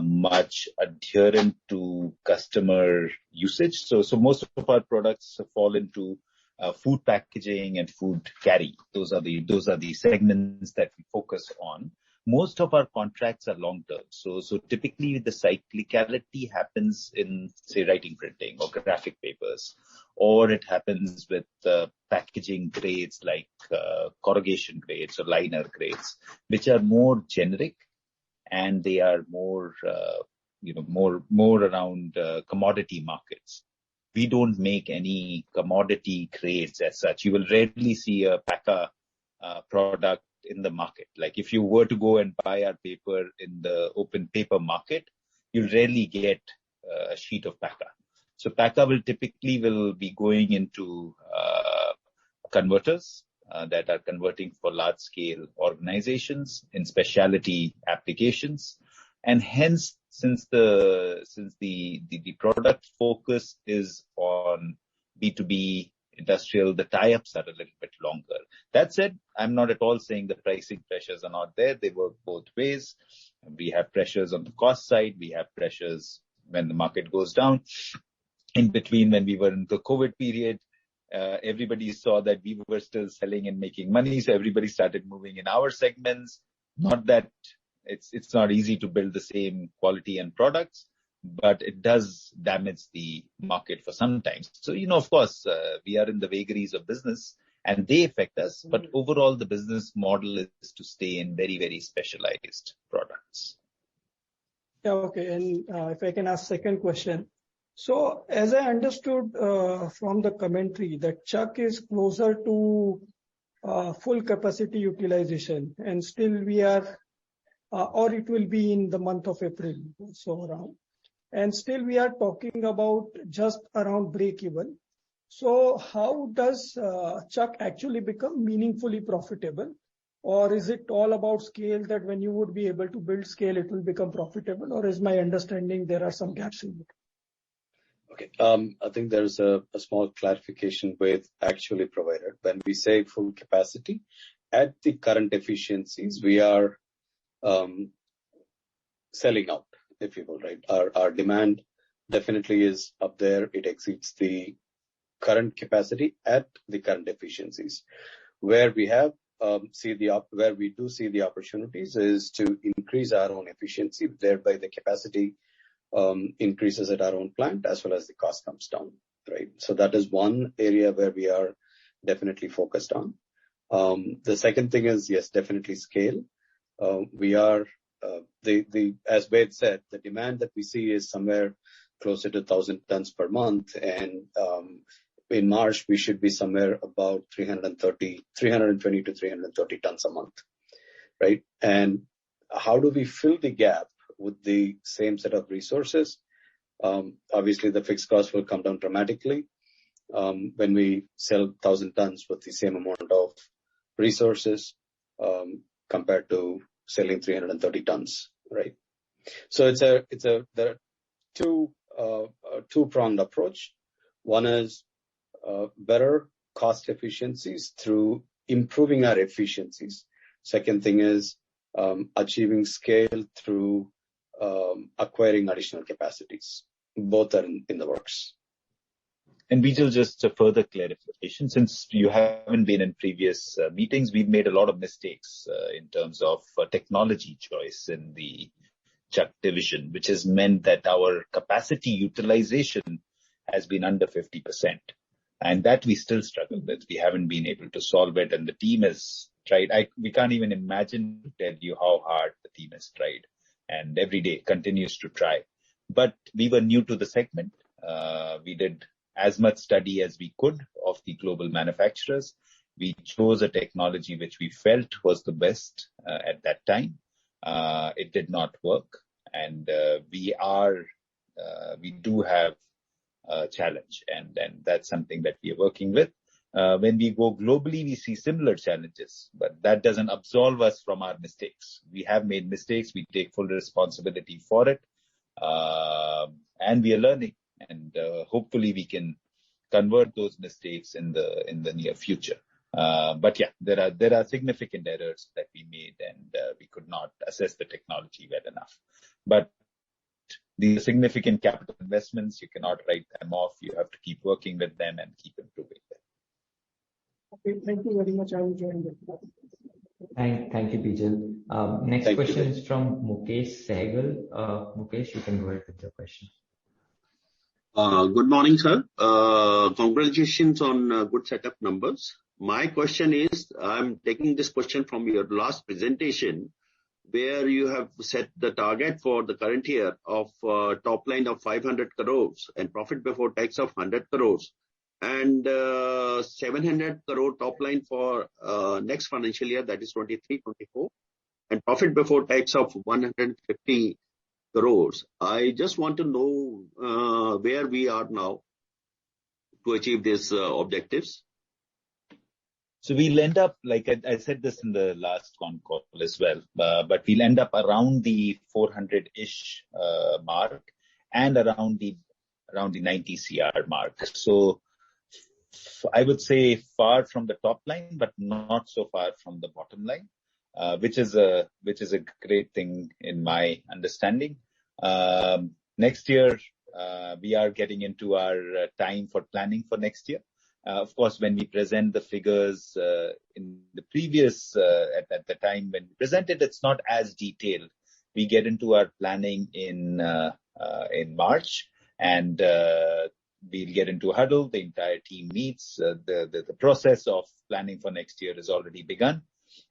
much adherent to customer usage. So most of our products fall into food packaging and food carry. Those are the segments that we focus on. Most of our contracts are long term. So typically the cyclicality happens in, say, writing, printing or graphic papers, or it happens with packaging grades like corrugation grades or liner grades, which are more generic and they are more around commodity markets. We don't make any commodity grades as such. You will rarely see a Pakka product in the market. Like if you were to go and buy our paper in the open paper market, you'll rarely get a sheet of Pakka. So Pakka will typically be going into converters that are converting for large scale organizations in specialty applications. And hence, since the product focus is on B2B industrial, the tie-ups are a little bit longer. That said, I'm not at all saying the pricing pressures are not there. They work both ways. We have pressures on the cost side. We have pressures when the market goes down. In between, when we were in the COVID period, everybody saw that we were still selling and making money. So everybody started moving in our segments. Not that it's not easy to build the same quality and products, but it does damage the market for some time. So, of course, we are in the vagaries of business and they affect us, but overall the business model is to stay in very, very specialized products. Yeah, okay. And if I can ask second question. So as I understood from the commentary that Chuck is closer to full capacity utilization and still we are, or it will be in the month of April, so around. And still we are talking about just around break even. So how does Chuck actually become meaningfully profitable? Or is it all about scale that when you would be able to build scale, it will become profitable? Or is my understanding there are some gaps in it? Okay. I think there's a small clarification with actually provided. When we say full capacity, at the current efficiencies, we are selling out, if you will, right? Our demand definitely is up there. It exceeds the current capacity at the current efficiencies. Where we have where we do see the opportunities is to increase our own efficiency, thereby the capacity increases at our own plant as well as the cost comes down, right? So that is one area where we are definitely focused on. The second thing is, yes, definitely scale. We are, as Ved said, the demand that we see is somewhere closer to 1,000 tons per month. And in March, we should be somewhere about 320 to 330 tons a month, right? And how do we fill the gap with the same set of resources? Obviously, the fixed cost will come down dramatically when we sell 1,000 tons with the same amount of resources compared to selling 330 tons, right? So there are two-pronged approach. One is better cost efficiencies through improving our efficiencies. Second thing is achieving scale through acquiring additional capacities. Both are in the works. And Vijay, just a further clarification, since you haven't been in previous meetings, we've made a lot of mistakes in terms of technology choice in the Chuck division, which has meant that our capacity utilization has been under 50%. And that we still struggle with. We haven't been able to solve it, and the team has tried. We can't even imagine to tell you how hard the team has tried, and every day continues to try. But we were new to the segment. We did as much study as we could of the global manufacturers. We chose a technology which we felt was the best at that time. It did not work, and we do have challenge, and that's something that we are working with. When we go globally, we see similar challenges, but that doesn't absolve us from our mistakes. We have made mistakes. We take full responsibility for it, and we are learning. And hopefully, we can convert those mistakes in the near future. But yeah, there are significant errors that we made, and we could not assess the technology well enough. But these significant capital investments, you cannot write them off. You have to keep working with them and keep improving them. Okay, thank you very much. I will join the class. Thank you, Bijal. Next question is from Mukesh Sehgal. Mukesh, you can go ahead with your question. Good morning, sir. Congratulations on good set of numbers. My question is, I'm taking this question from your last presentation, where you have set the target for the current year of top line of 500 crores and profit before tax of 100 crores and 700 crore top line for next financial year, that is 23-24, and profit before tax of 150 crores. I just want to know where we are now to achieve these objectives. So we'll end up, like I said this in the last con call as well, but we'll end up around the 400-ish mark and around the 90 CR mark. So I would say far from the top line, but not so far from the bottom line, which is a great thing in my understanding. Next year, we are getting into our time for planning for next year. Of course, when we present the figures in the previous, at the time when we presented, it's not as detailed. We get into our planning in in March, and we'll get into a huddle. The entire team meets. The process of planning for next year has already begun,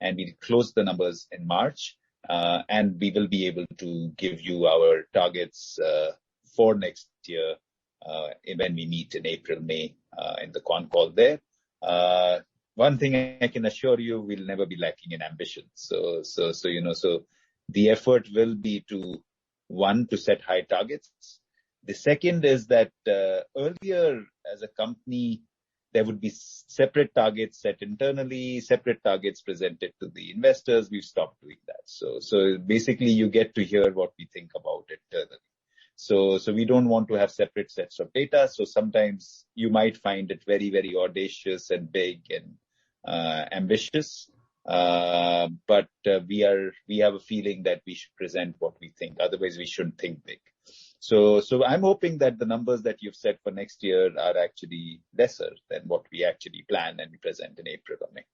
and we'll close the numbers in March, and we will be able to give you our targets for next year when we meet in April, May in the Concall there. One thing I can assure you, we'll never be lacking in ambition. So the effort will be to set high targets. The second is that earlier as a company, there would be separate targets set internally, separate targets presented to the investors. We've stopped doing that. So basically you get to hear what we think about it internally. So we don't want to have separate sets of data. So sometimes you might find it very, very audacious and big and ambitious. But we have a feeling that we should present what we think. Otherwise, we shouldn't think big. So I'm hoping that the numbers that you've set for next year are actually lesser than what we actually plan and present in April or May.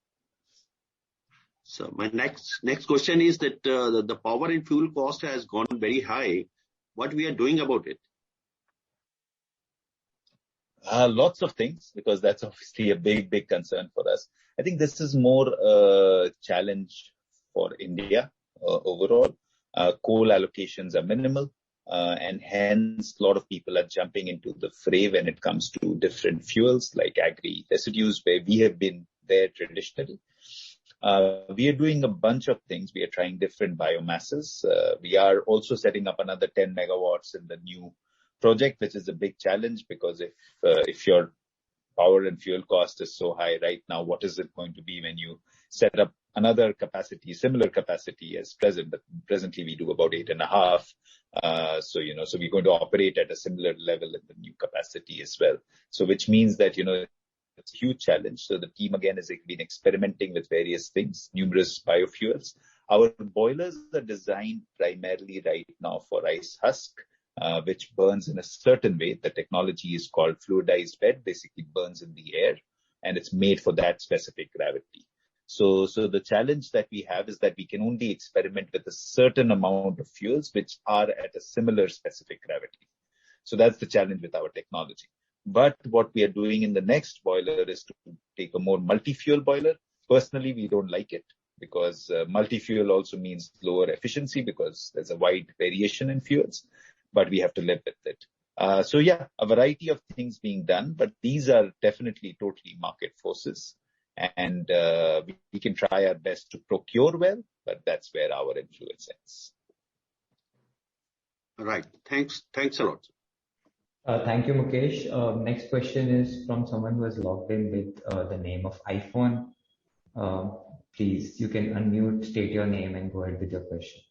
So my next question is that the power and fuel cost has gone very high. What we are doing about it? Lots of things, because that's obviously a big concern for us. I think this is more a challenge for India overall. Coal allocations are minimal, and hence a lot of people are jumping into the fray when it comes to different fuels like agri residues, where we have been there traditionally. We are doing a bunch of things. We are trying different biomasses. We are also setting up another 10 megawatts in the new project, which is a big challenge, because if your power and fuel cost is so high right now, what is it going to be when you set up another capacity, similar capacity as present? But presently we do about 8.5. So we're going to operate at a similar level in the new capacity as well. So which means that, it's a huge challenge. So the team again has been experimenting with various things, numerous biofuels. Our boilers are designed primarily right now for rice husk, which burns in a certain way. The technology is called fluidized bed, basically burns in the air, and it's made for that specific gravity. So the challenge that we have is that we can only experiment with a certain amount of fuels which are at a similar specific gravity. So that's the challenge with our technology. But what we are doing in the next boiler is to take a more multi-fuel boiler. Personally, we don't like it, because multi-fuel also means lower efficiency, because there's a wide variation in fuels, but we have to live with it. So yeah, a variety of things being done, but these are definitely totally market forces. And we can try our best to procure well, but that's where our influence ends. All right. Thanks a lot. Thank you, Mukesh. Next question is from someone who has logged in with the name of iPhone. Please, you can unmute, state your name, and go ahead with your question.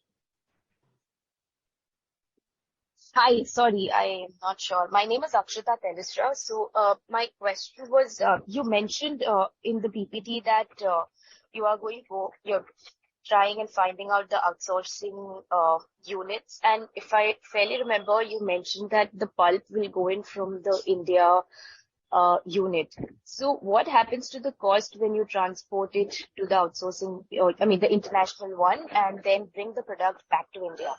Hi, sorry, I am not sure. My name is Akshita Telestra. So my question was, you mentioned in the PPT that you're trying and finding out the outsourcing units. And if I fairly remember, you mentioned that the pulp will go in from the India unit. So what happens to the cost when you transport it to the outsourcing, the international one, and then bring the product back to India?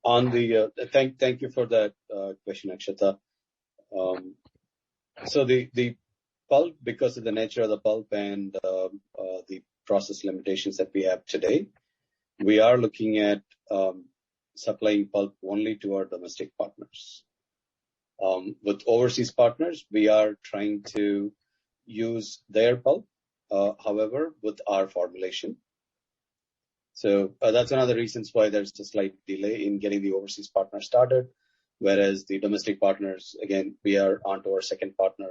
Thank you for that question, Akshita. So the pulp, because of the nature of the pulp and the process limitations that we have today, we are looking at supplying pulp only to our domestic partners. With overseas partners, we are trying to use their pulp, however, with our formulation. So that's one of the reasons why there's a slight delay in getting the overseas partner started, whereas the domestic partners, again, we are on to our second partner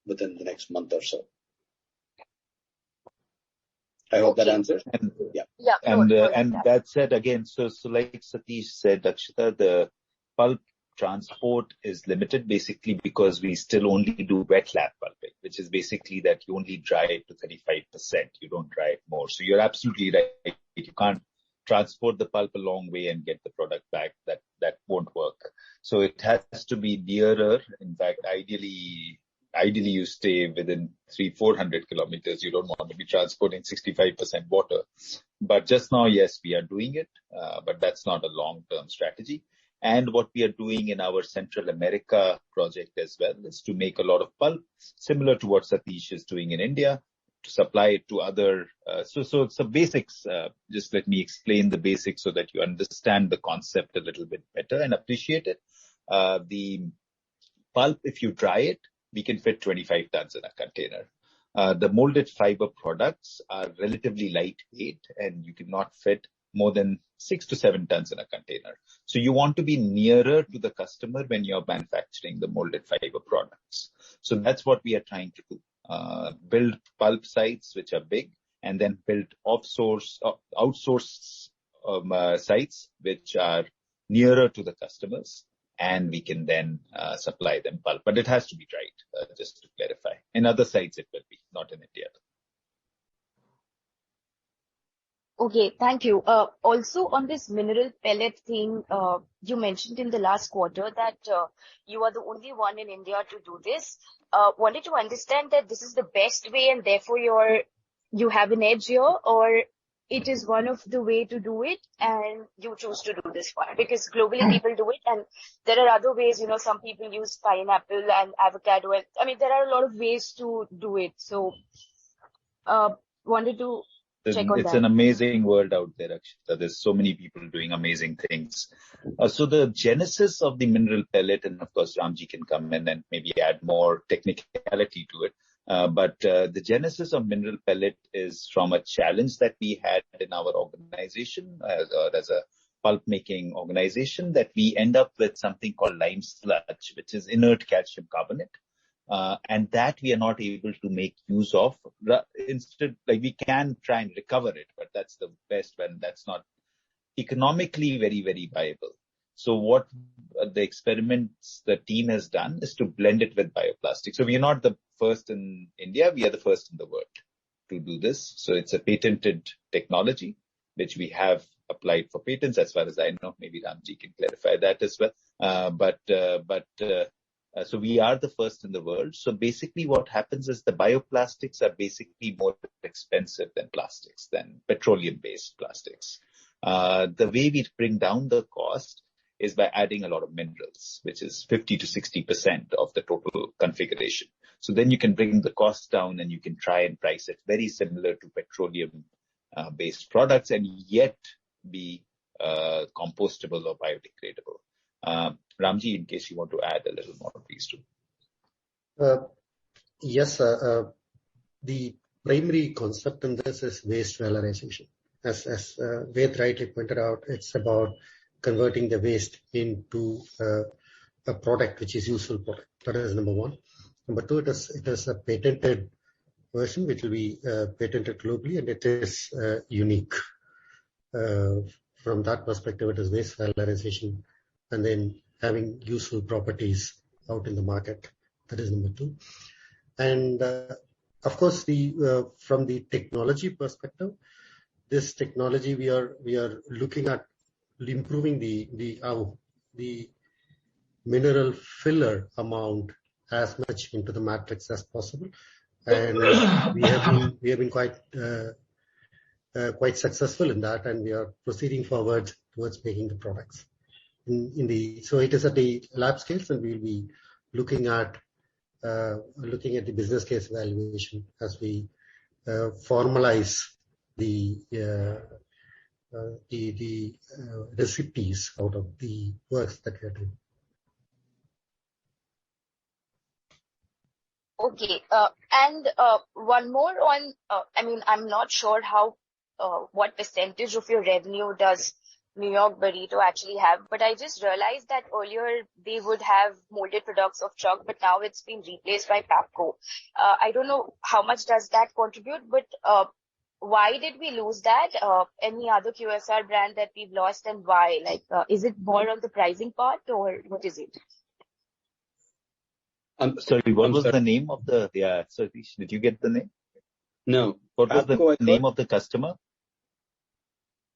within the next month or so. I hope that answers. And, yeah. And that said, again, so like Satish said, Akshita, the pulp transport is limited basically because we still only do wet lab pulping, which is basically that you only dry it to 35%. You don't dry it more. So you're absolutely right. You can't transport the pulp a long way and get the product back. That won't work. So it has to be nearer. In fact, ideally, ideally you stay within 300-400 kilometers. You don't want to be transporting 65% water. But just now, yes, we are doing it, but that's not a long-term strategy. And what we are doing in our Central America project as well is to make a lot of pulp, similar to what Satish is doing in India, to supply it to other. So it's the basics. Just let me explain the basics so that you understand the concept a little bit better and appreciate it. The pulp, if you dry it, we can fit 25 tons in a container. The molded fiber products are relatively lightweight and you cannot fit more than 6 to 7 tons in a container. So you want to be nearer to the customer when you're manufacturing the molded fiber products. So that's what we are trying to do. Build pulp sites which are big and then build outsource sites which are nearer to the customers, and we can then supply them pulp. But it has to be dried, just to clarify. In other sites it will be, not in India. Okay, thank you. Also on this mineral pellet thing, you mentioned in the last quarter that you are the only one in India to do this. Wanted to understand that this is the best way and therefore you have an edge here, or it is one of the way to do it and you choose to do this one? Because globally people do it and there are other ways, some people use pineapple and avocado. And, there are a lot of ways to do it. So, wanted to check on It's that. an amazing world out there, Akshita. There's so many people doing amazing things. So the genesis of the mineral pellet, and of course Ramji can come in and maybe add more technicality to it. But the genesis of mineral pellet is from a challenge that we had in our organization as a pulp making organization, that we end up with something called lime sludge, which is inert calcium carbonate. And that we are not able to make use of. Instead, we can try and recover it, but that's the best when that's not economically very, very viable. So what the experiments the team has done is to blend it with bioplastic. So we are not the first in India, we are the first in the world to do this. So it's a patented technology, which we have applied for patents as far as I know. Maybe Ramji can clarify that as well. So we are the first in the world. So basically what happens is the bioplastics are basically more expensive than plastics, than petroleum-based plastics. The way we bring down the cost is by adding a lot of minerals, which is 50 to 60% of the total configuration. So then you can bring the cost down and you can try and price it very similar to petroleum-based products and yet be compostable or biodegradable. Ramji, in case you want to add a little more, please do. Yes, the primary concept in this is waste valorization. As Ved rightly pointed out, it's about converting the waste into a product which is useful product. That is number one. Number two, it is a patented version which will be patented globally, and it is unique. From that perspective, it is waste valorization and then having useful properties out in the market. That is number two. And of course, from the technology perspective, this technology we are looking at improving the mineral filler amount as much into the matrix as possible, and we have been quite successful in that, and we are proceeding forward towards making the products. So it is at the lab scales, and we'll be looking at the business case evaluation as we formalize the recipes out of the works that we are doing. Okay, and one more on, I'm not sure what percentage of your revenue does New York Burrito actually have, but I just realized that earlier they would have molded products of chalk, but now it's been replaced by Pakka. I don't know how much does that contribute, but why did we lose that? Any other QSR brand that we've lost, and why? Is it more on the pricing part, or what is it? Sorry, what was the name of the? Yeah, Satish, did you get the name? No. What was the name of the customer?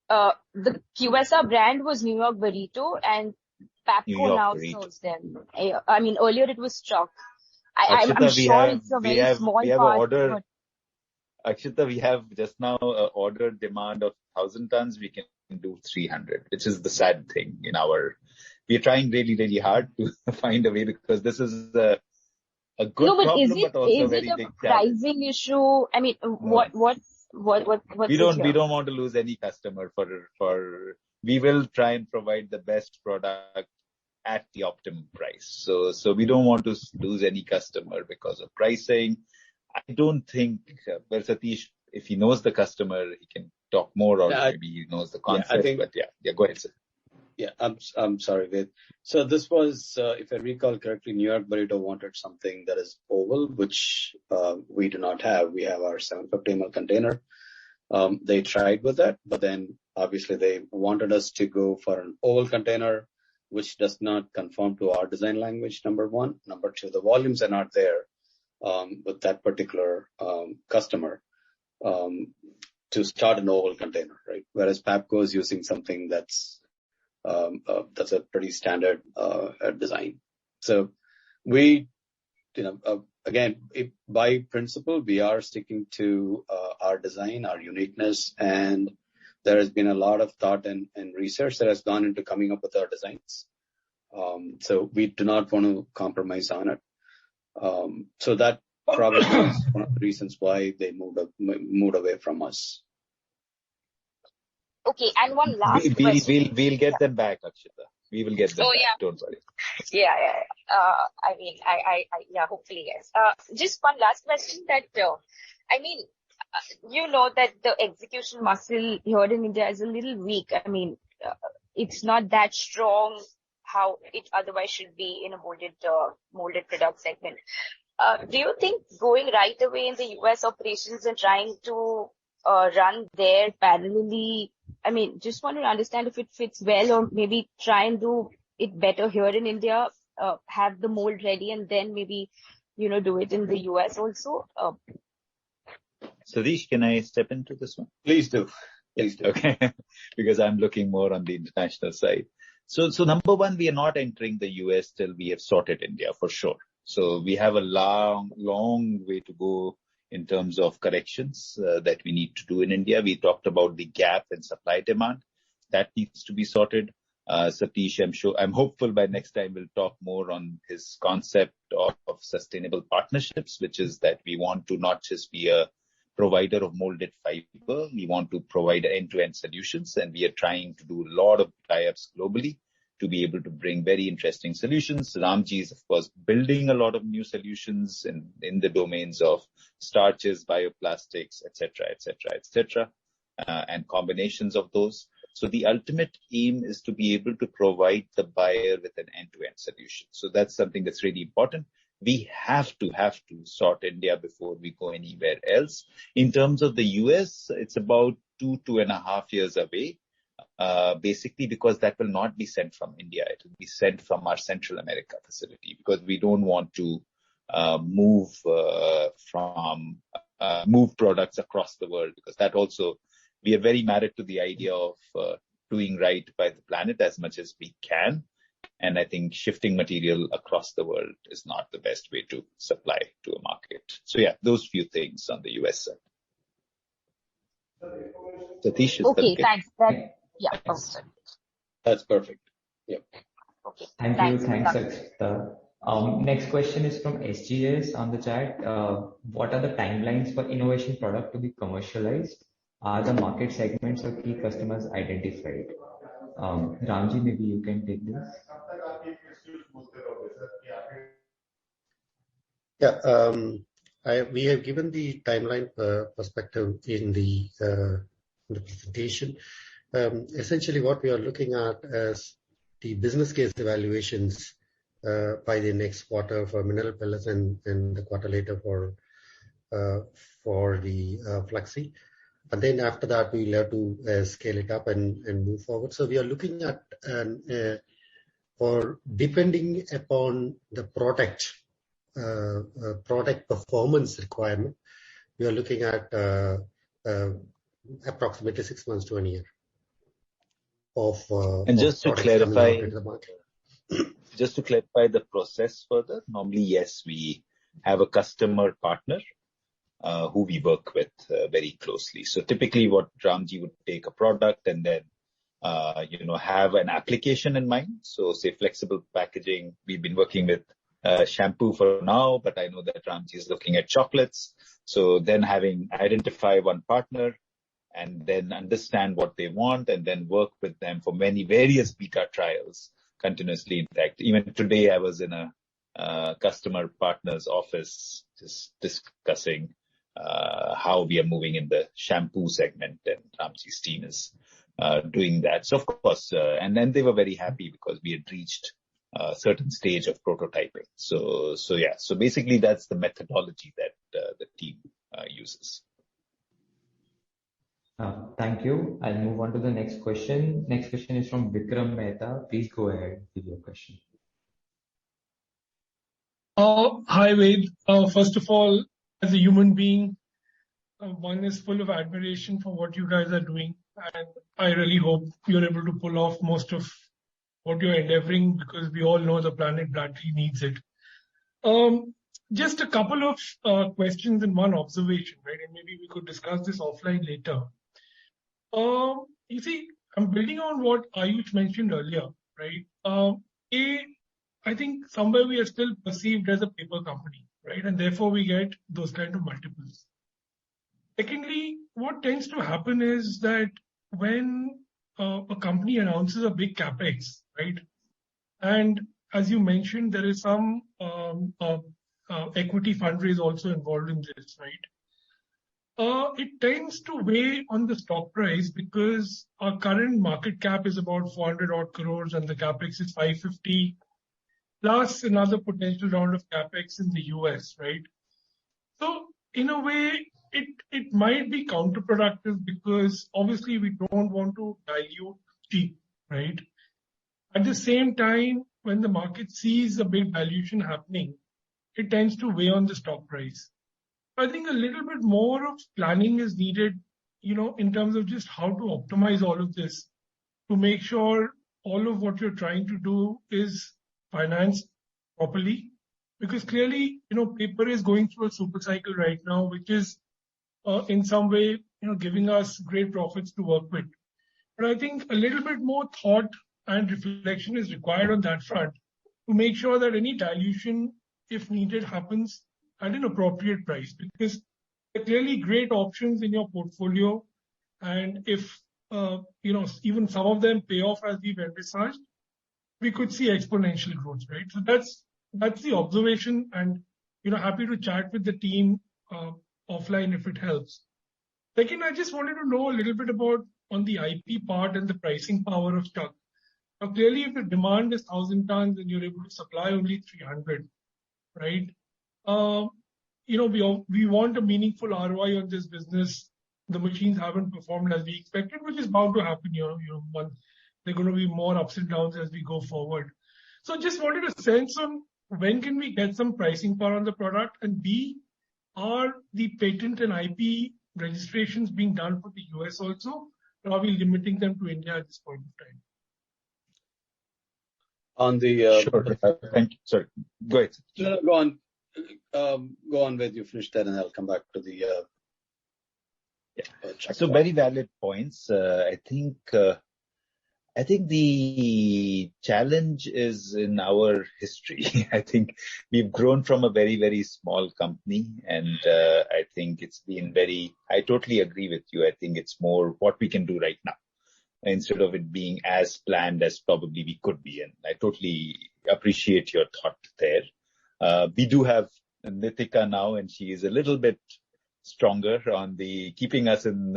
The QSR brand was New York Burrito, and Pakka now sells them. Earlier it was chalk. I'm sure it's a very small we have part. order. But Akshita, we have just now order demand of 1,000 tons. We can do 300, which is the sad thing in our. We are trying really, really hard to find a way because this is a good no, but problem, but also a very a big challenge. pricing issue? I mean, No. what's We it don't here? want to lose any customer for. We will try and provide the best product at the optimum price. So we don't want to lose any customer because of pricing. I don't think, well, Satish, if he knows the customer, he can talk more, or maybe he knows the concept. I think, but go ahead, sir. Yeah, I'm sorry, Ved. So this was, if I recall correctly, New York Burrito wanted something that is oval, which we do not have. We have our 750 ml container. They tried with that, but then obviously they wanted us to go for an oval container, which does not conform to our design language, number one. Number two, the volumes are not there with that particular customer to start an oval container, right? Whereas Papco is using something that's a pretty standard design. So we, again, by principle, we are sticking to our design, our uniqueness, and there has been a lot of thought and research that has gone into coming up with our designs. So we do not want to compromise on it. So that probably is one of the reasons why they moved away from us. Okay, and one last question. We'll get them back, Akshita. We will get them back. Yeah. Don't worry. Yeah. I mean, hopefully, yes. Just one last question that, I mean, you know that the execution muscle here in India is a little weak. I mean, it's not that strong how it otherwise should be in a molded product segment. Do you think going right away in the US operations and trying to run there parallelly, I mean, just want to understand if it fits well, or maybe try and do it better here in India, have the mold ready, and then maybe, do it in the US also? Satish, can I step into this one? Please do. Please do. Okay. Because I'm looking more on the international side. So number one, we are not entering the US till we have sorted India for sure. So we have a long way to go in terms of corrections that we need to do in India. We talked about the gap in supply demand. That needs to be sorted. Satish, I'm hopeful by next time we'll talk more on his concept of sustainable partnerships, which is that we want to not just be a provider of molded fiber. We want to provide end-to-end solutions, and we are trying to do a lot of tie-ups globally to be able to bring very interesting solutions. Ramji is, of course, building a lot of new solutions in the domains of starches, bioplastics, etc., and combinations of those. So the ultimate aim is to be able to provide the buyer with an end-to-end solution. So that's something that's really important. We have to sort India before we go anywhere else. In terms of the US, it's about 2.5 years away. Basically because that will not be sent from India. It will be sent from our Central America facility, because we don't want to move products across the world, because that also, we are very married to the idea of doing right by the planet as much as we can. And I think shifting material across the world is not the best way to supply to a market. So yeah, those few things on the US side. Satish, is okay, that thanks. Okay. That's perfect. Yep. Okay. Thank you. Thanks, Akshita. Next question is from SGS on the chat. What are the timelines for innovation product to be commercialized? Are the market segments or key customers identified? Ramji, maybe you can take this. Yeah, we have given the timeline perspective in the presentation. Essentially, what we are looking at is the business case evaluations by the next quarter for mineral pellets and the quarter later for the flexi. And then after that, we'll have to scale it up and move forward. So we are looking at, for depending upon the product performance requirement, we are looking at approximately 6 months to 1 year of and just to clarify, the market. Just to clarify the process further, normally, yes, we have a customer partner who we work with very closely. So typically what Ramji would take a product and then have an application in mind. So say flexible packaging, we've been working with shampoo for now, but I know that Ramji is looking at chocolates. So then identify one partner and then understand what they want and then work with them for many various beta trials continuously. In fact, even today I was in a customer partner's office just discussing how we are moving in the shampoo segment, and Ramji's team is doing that. So of course, and then they were very happy because we had reached a certain stage of prototyping. So basically that's the methodology that the team uses. Thank you. I'll move on to the next question. Next question is from Vikram Mehta. Please go ahead with your question. Hi, Ved. First of all, as a human being, one is full of admiration for what you guys are doing, and I really hope you're able to pull off most of what you're endeavoring, because we all know the planet badly needs it. Just a couple of questions and one observation, right? And maybe we could discuss this offline later. You see, I'm building on what Ayush mentioned earlier, right? I think somewhere we are still perceived as a paper company, right? And therefore we get those kind of multiples. Secondly, what tends to happen is that when a company announces a big capex, right? And as you mentioned, there is some equity fundraise also involved in this, right? It tends to weigh on the stock price because our current market cap is about 400 odd crores and the capex is 550 plus another potential round of capex in the US, right? So in a way, it might be counterproductive because obviously we don't want to dilute cheap, right? At the same time, when the market sees a big dilution happening, it tends to weigh on the stock price. I think a little bit more of planning is needed, in terms of just how to optimize all of this to make sure all of what you're trying to do is financed properly. Because clearly, paper is going through a super cycle right now, which is in some way, giving us great profits to work with. But I think a little bit more thought and reflection is required on that front to make sure that any dilution, if needed, happens at an appropriate price. Because there are clearly great options in your portfolio, and if even some of them pay off as we've envisaged, we could see exponential growth, right? So that's the observation, and happy to chat with the team offline if it helps. Second, I just wanted to know a little bit about on the IP part and the pricing power of stock. Now, clearly, if the demand is 1,000 tons and you're able to supply only 300, right? We want a meaningful ROI on this business. The machines haven't performed as we expected, which is bound to happen. There are going to be more ups and downs as we go forward. So just wanted a sense on when can we get some pricing power on the product, and B, are the patent and IP registrations being done for the US also, or are we limiting them to India at this point in time? On the sure. Thank you. Sorry. Go ahead. No, go on with you finish that, and I'll come back to the. So very valid points. I think the challenge is in our history. I think we've grown from a very, very small company, and I think it's been I totally agree with you. I think it's more what we can do right now instead of it being as planned as probably we could be. And I totally appreciate your thought there. We do have Nitika now, and she is a little bit stronger on the keeping us in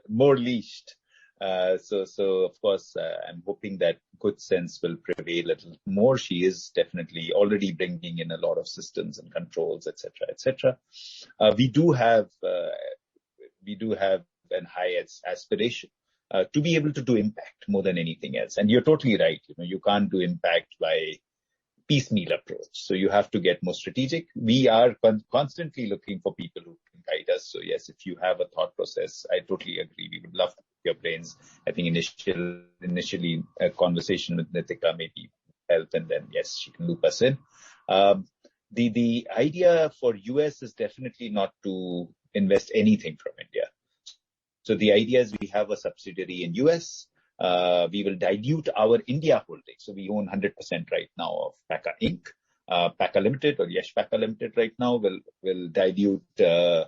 more leashed. So of course, I'm hoping that good sense will prevail a little more. She is definitely already bringing in a lot of systems and controls, etc., etc. We do have an high aspiration to be able to do impact more than anything else. And you're totally right. You can't do impact by piecemeal approach. So you have to get more strategic. We are constantly looking for people who can guide us. So yes, if you have a thought process, I totally agree. We would love to pick your brains. I think initially a conversation with Nitika maybe help, and then yes, she can loop us in. The idea for US is definitely not to invest anything from India. So the idea is we have a subsidiary in US. We will dilute our India holding. So we own 100% right now of Pakka Inc. Pakka Limited or Yash Pakka Limited right now will dilute the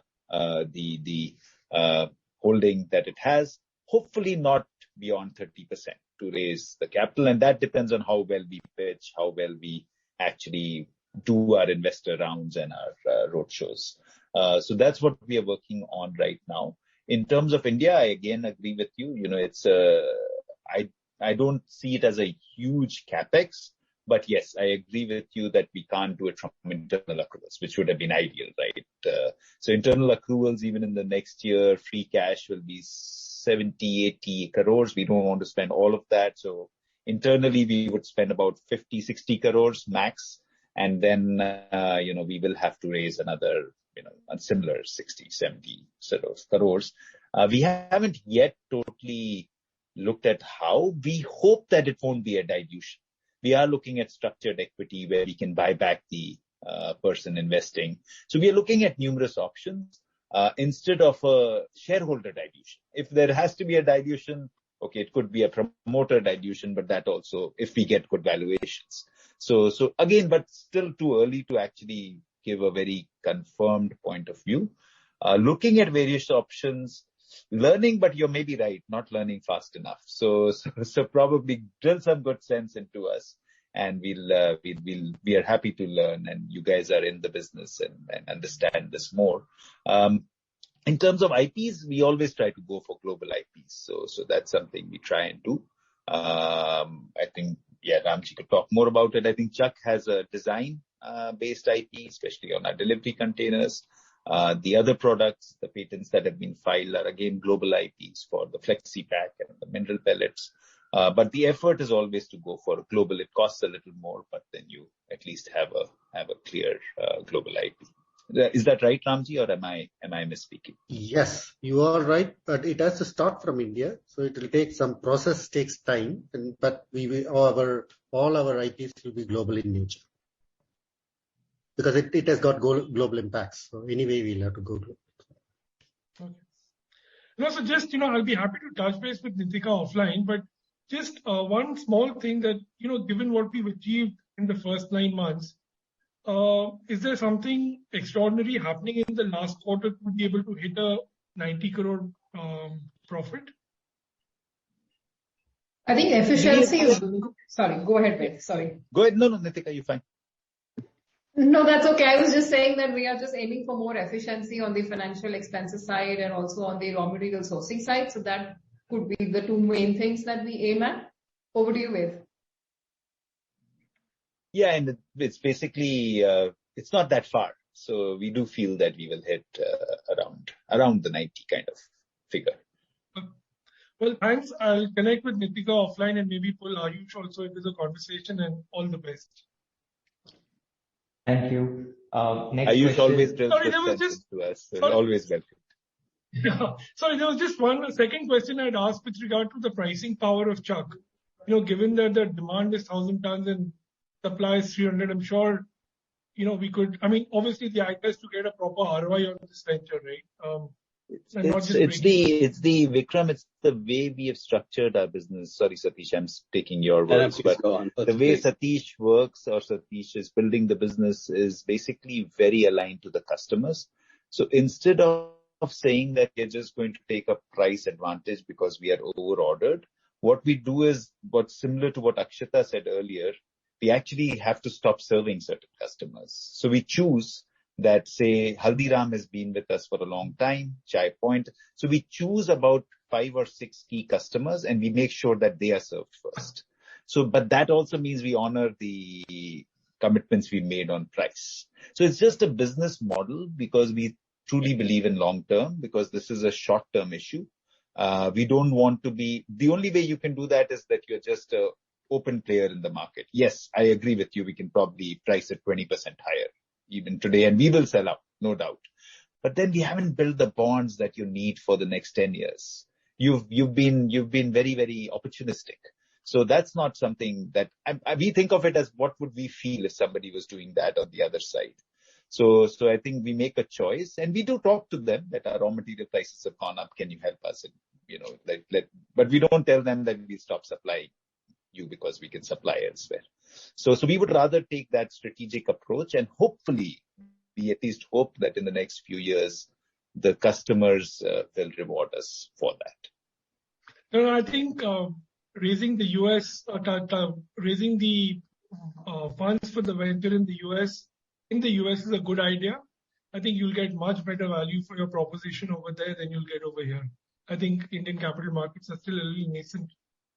holding that it has. Hopefully not beyond 30% to raise the capital, and that depends on how well we pitch, how well we actually do our investor rounds and our roadshows. So that's what we are working on right now. In terms of India, I again agree with you. It's I don't see it as a huge capex, but yes, I agree with you that we can't do it from internal accruals, which would have been ideal, right? So internal accruals, even in the next year, free cash will be 70, 80 crores. We don't want to spend all of that. So internally, we would spend about 50, 60 crores max. And then, we will have to raise another, a similar 60, 70 sort of crores. We haven't yet totally looked at how. We hope that it won't be a dilution. We are looking at structured equity where we can buy back the person investing. So we are looking at numerous options instead of a shareholder dilution. If there has to be a dilution, okay, it could be a promoter dilution, but that also if we get good valuations. So again, but still too early to actually give a very confirmed point of view. Looking at various options, learning, but you're maybe right, not learning fast enough. So probably drill some good sense into us, and we are happy to learn. And you guys are in the business and understand this more. In terms of IPs, we always try to go for global IPs. So that's something we try and do. I think, Ramji could talk more about it. I think Chuck has a design based IP, especially on our delivery containers. The other products, the patents that have been filed are again global IPs for the Flexi Pack and the mineral pellets. But the effort is always to go for global. It costs a little more, but then you at least have a clear global IP. Is that right, Ramji, or am I misspeaking? Yes, you are right, but it has to start from India, so it will take some process, takes time, but all our IPs will be global in nature because it has got global impacts. So anyway, we'll have to go global. Okay. No, so just I'll be happy to touch base with Nitika offline, but just one small thing that given what we've achieved in the first 9 months. Is there something extraordinary happening in the last quarter to be able to hit a 90 crore profit? I think efficiency is... Sorry, go ahead, Ved. Sorry. Go ahead. No, Nitika, you're fine. No, that's okay. I was just saying that we are just aiming for more efficiency on the financial expenses side and also on the raw material sourcing side. So that could be the two main things that we aim at. Over to you, Ved. Yeah, and it's basically, it's not that far. So we do feel that we will hit around the 90 kind of figure. Well, thanks. I'll connect with Nitika offline and maybe pull Ayush also into the conversation, and all the best. Thank you. Next Ayush question. always drills good sense to us. So always welcome. Yeah. Sorry, there was just one second question I'd asked with regard to the pricing power of Chuck. Given that the demand is 1,000 tons and supply is 300, I'm sure, we could, obviously the idea is to get a proper ROI on this venture, right? It's the Vikram, it's the way we have structured our business. Sorry, Satish, I'm taking your words, but the way Satish works or Satish is building the business is basically very aligned to the customers. So instead of saying that we're just going to take a price advantage because we are over ordered, what we do is what's similar to what Akshata said earlier. We actually have to stop serving certain customers. So we choose that, say, Haldiram has been with us for a long time, Chai Point. So we choose about 5 or 6 key customers and we make sure that they are served first. But that also means we honor the commitments we made on price. So it's just a business model because we truly believe in long term, because this is a short term issue. We don't want to be, the only way you can do that is that you're just a open player in the market. Yes, I agree with you. We can probably price it 20% higher even today, and we will sell out, no doubt. But then we haven't built the bonds that you need for the next 10 years. You've been very, very opportunistic. So that's not something that we think of it as what would we feel if somebody was doing that on the other side. So I think we make a choice, and we do talk to them that our raw material prices have gone up. Can you help us? And, but we don't tell them that we stop supplying you because we can supply elsewhere. So we would rather take that strategic approach, and hopefully we at least hope that in the next few years the customers will reward us for that. I think raising the raising the funds for the venture in the US is a good idea. I think you'll get much better value for your proposition over there than you'll get over here. I think Indian capital markets are still a little nascent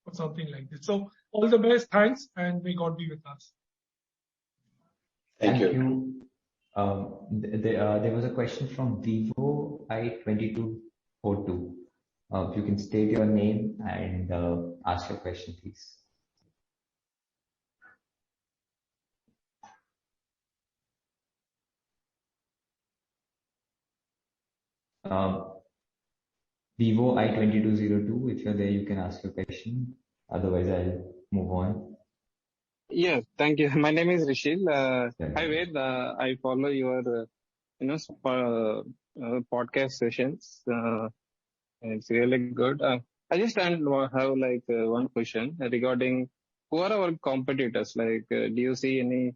for something like this. So all the best, thanks, and may God be with us. Thank you. There was a question from Vivo I2242. If you can state your name and ask your question, please. Vivo I2202, if you're there, you can ask your question. Otherwise, I'll move on. Yes, thank you. My name is Rishil. Hi, Ved. I follow your, podcast sessions. It's really good. I just have like one question regarding who are our competitors? Like, do you see any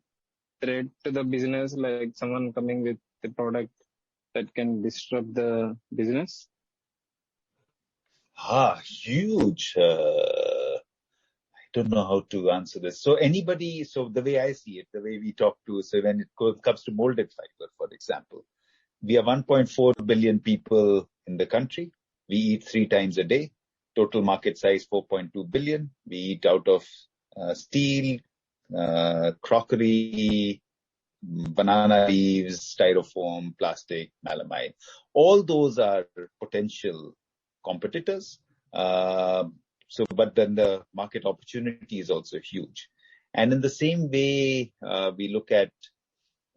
threat to the business, like someone coming with the product that can disrupt the business? Huge. I don't know how to answer this. So the way I see it, the way we talk to, so when it comes to molded fiber, for example, we are 1.4 billion people in the country. We eat 3 times a day. Total market size 4.2 billion. We eat out of steel, crockery, banana leaves, styrofoam, plastic, melamine. All those are potential competitors. But then the market opportunity is also huge. And in the same way, we look at,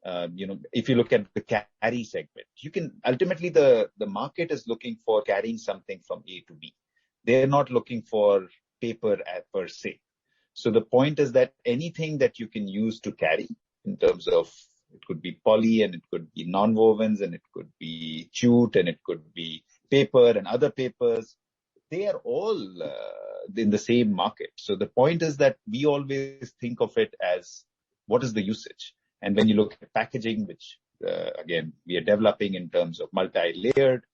if you look at the carry segment, ultimately the market is looking for carrying something from A to B. They're not looking for paper per se. So the point is that anything that you can use to carry in terms of, it could be poly and it could be nonwovens and it could be jute and it could be paper and other papers, they are all in the same market. So the point is that we always think of it as what is the usage? And when you look at packaging, which again, we are developing in terms of multi-layered,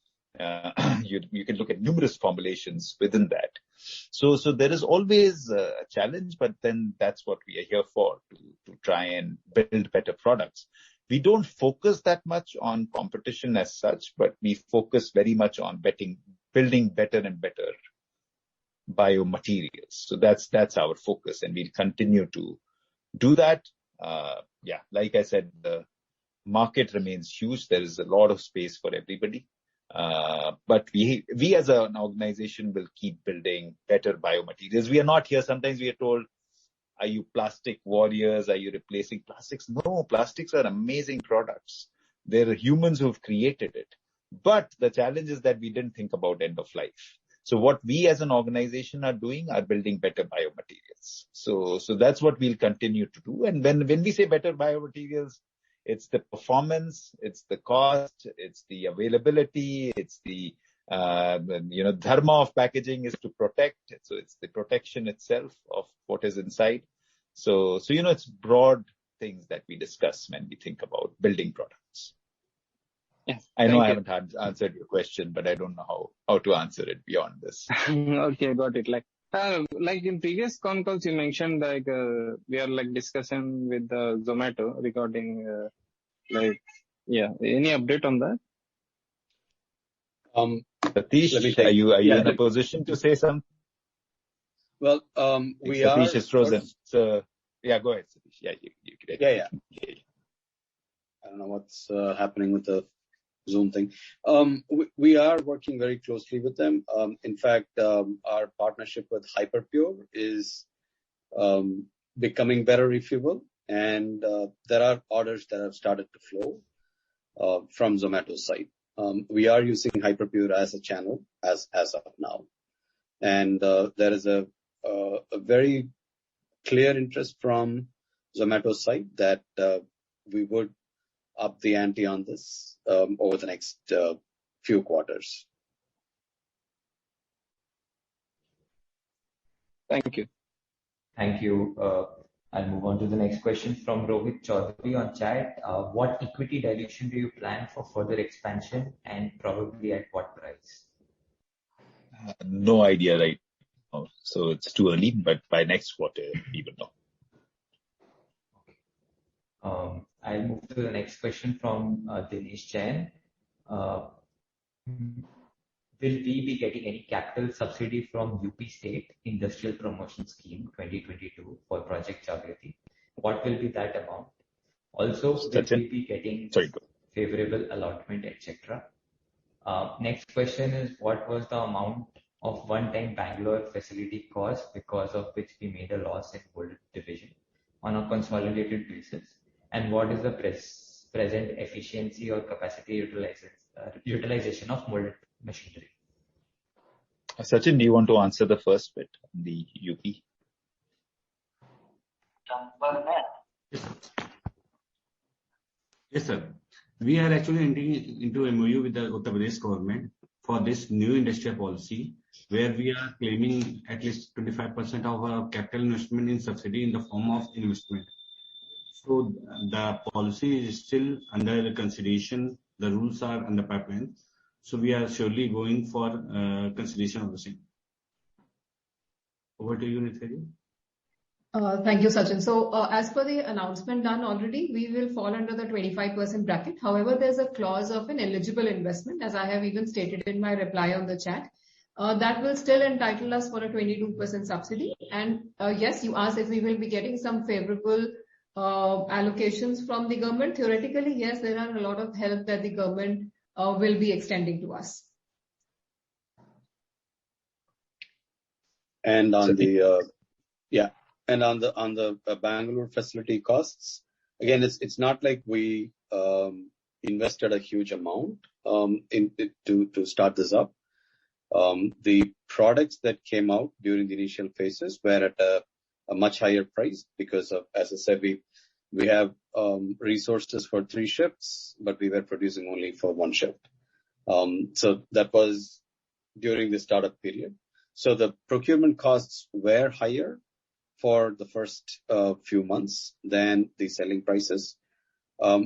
you can look at numerous formulations within that. So there is always a challenge, but then that's what we are here for, to try and build better products. We don't focus that much on competition as such, but we focus very much on building better and better biomaterials. So that's our focus, and we'll continue to do that. Like I said, the market remains huge. There is a lot of space for everybody. But we as an organization will keep building better biomaterials. We are not here. Sometimes we are told, are you plastic warriors? Are you replacing plastics? No, plastics are amazing products. They're humans who've created it. But the challenge is that we didn't think about end of life. So what we as an organization are doing are building better biomaterials. So that's what we'll continue to do. And when we say better biomaterials, it's the performance, it's the cost, it's the availability, it's the dharma of packaging is to protect. So it's the protection itself of what is inside. So it's broad things that we discuss when we think about building products. Yeah, I know I haven't answered your question, but I don't know how to answer it beyond this. Okay, got it. Like in previous con calls, you mentioned we are discussing with Zomato regarding any update on that? Satish, are you in a position to say something? Well, Satish is frozen. So go ahead, Satish. You can. Yeah. I don't know what's happening with the Zoom thing. We are working very closely with them. In fact, our partnership with Hyperpure is becoming better, if you will. And there are orders that have started to flow from Zomato's side. We are using Hyperpure as a channel as of now. And there is a a very clear interest from Zomato's side that we would up the ante on this over the next few quarters. Thank you. Thank you. I'll move on to the next question from Rohit Chaudhary on chat. What equity dilution do you plan for further expansion and probably at what price? No idea right now. So it's too early, but by next quarter, we will know. I'll move to the next question from Dinesh Jain. Will we be getting any capital subsidy from UP State Industrial Promotion Scheme 2022 for Project Jagriti? What will be that amount? Also, will we be getting favorable allotment, etc.? Next question is, what was the amount of one-time Bangalore facility cost because of which we made a loss in molded division on a consolidated basis? And what is the present efficiency or capacity utilization of molded machinery? Sachin, do you want to answer the first bit on the UP? Yes, sir. We are actually entering into MOU with the Uttar Pradesh government for this new industrial policy, where we are claiming at least 25% of our capital investment in subsidy in the form of investment. So the policy is still under consideration. The rules are under pipeline. So we are surely going for consideration of the same. Over to you, Nithya. Thank you, Sachin. So as per the announcement done already, we will fall under the 25% bracket. However, there's a clause of an eligible investment, as I have even stated in my reply on the chat. That will still entitle us for a 22% subsidy. And yes, you asked if we will be getting some favorable allocations from the government. Theoretically, yes, there are a lot of help that the government will be extending to us. And on the Bangalore facility costs, again, it's not like we invested a huge amount to start this up. The products that came out during the initial phases were at a much higher price because of, as I said, we have resources for 3 shifts, but we were producing only for 1 shift. So that was during the startup period. So the procurement costs were higher for the first few months than the selling prices.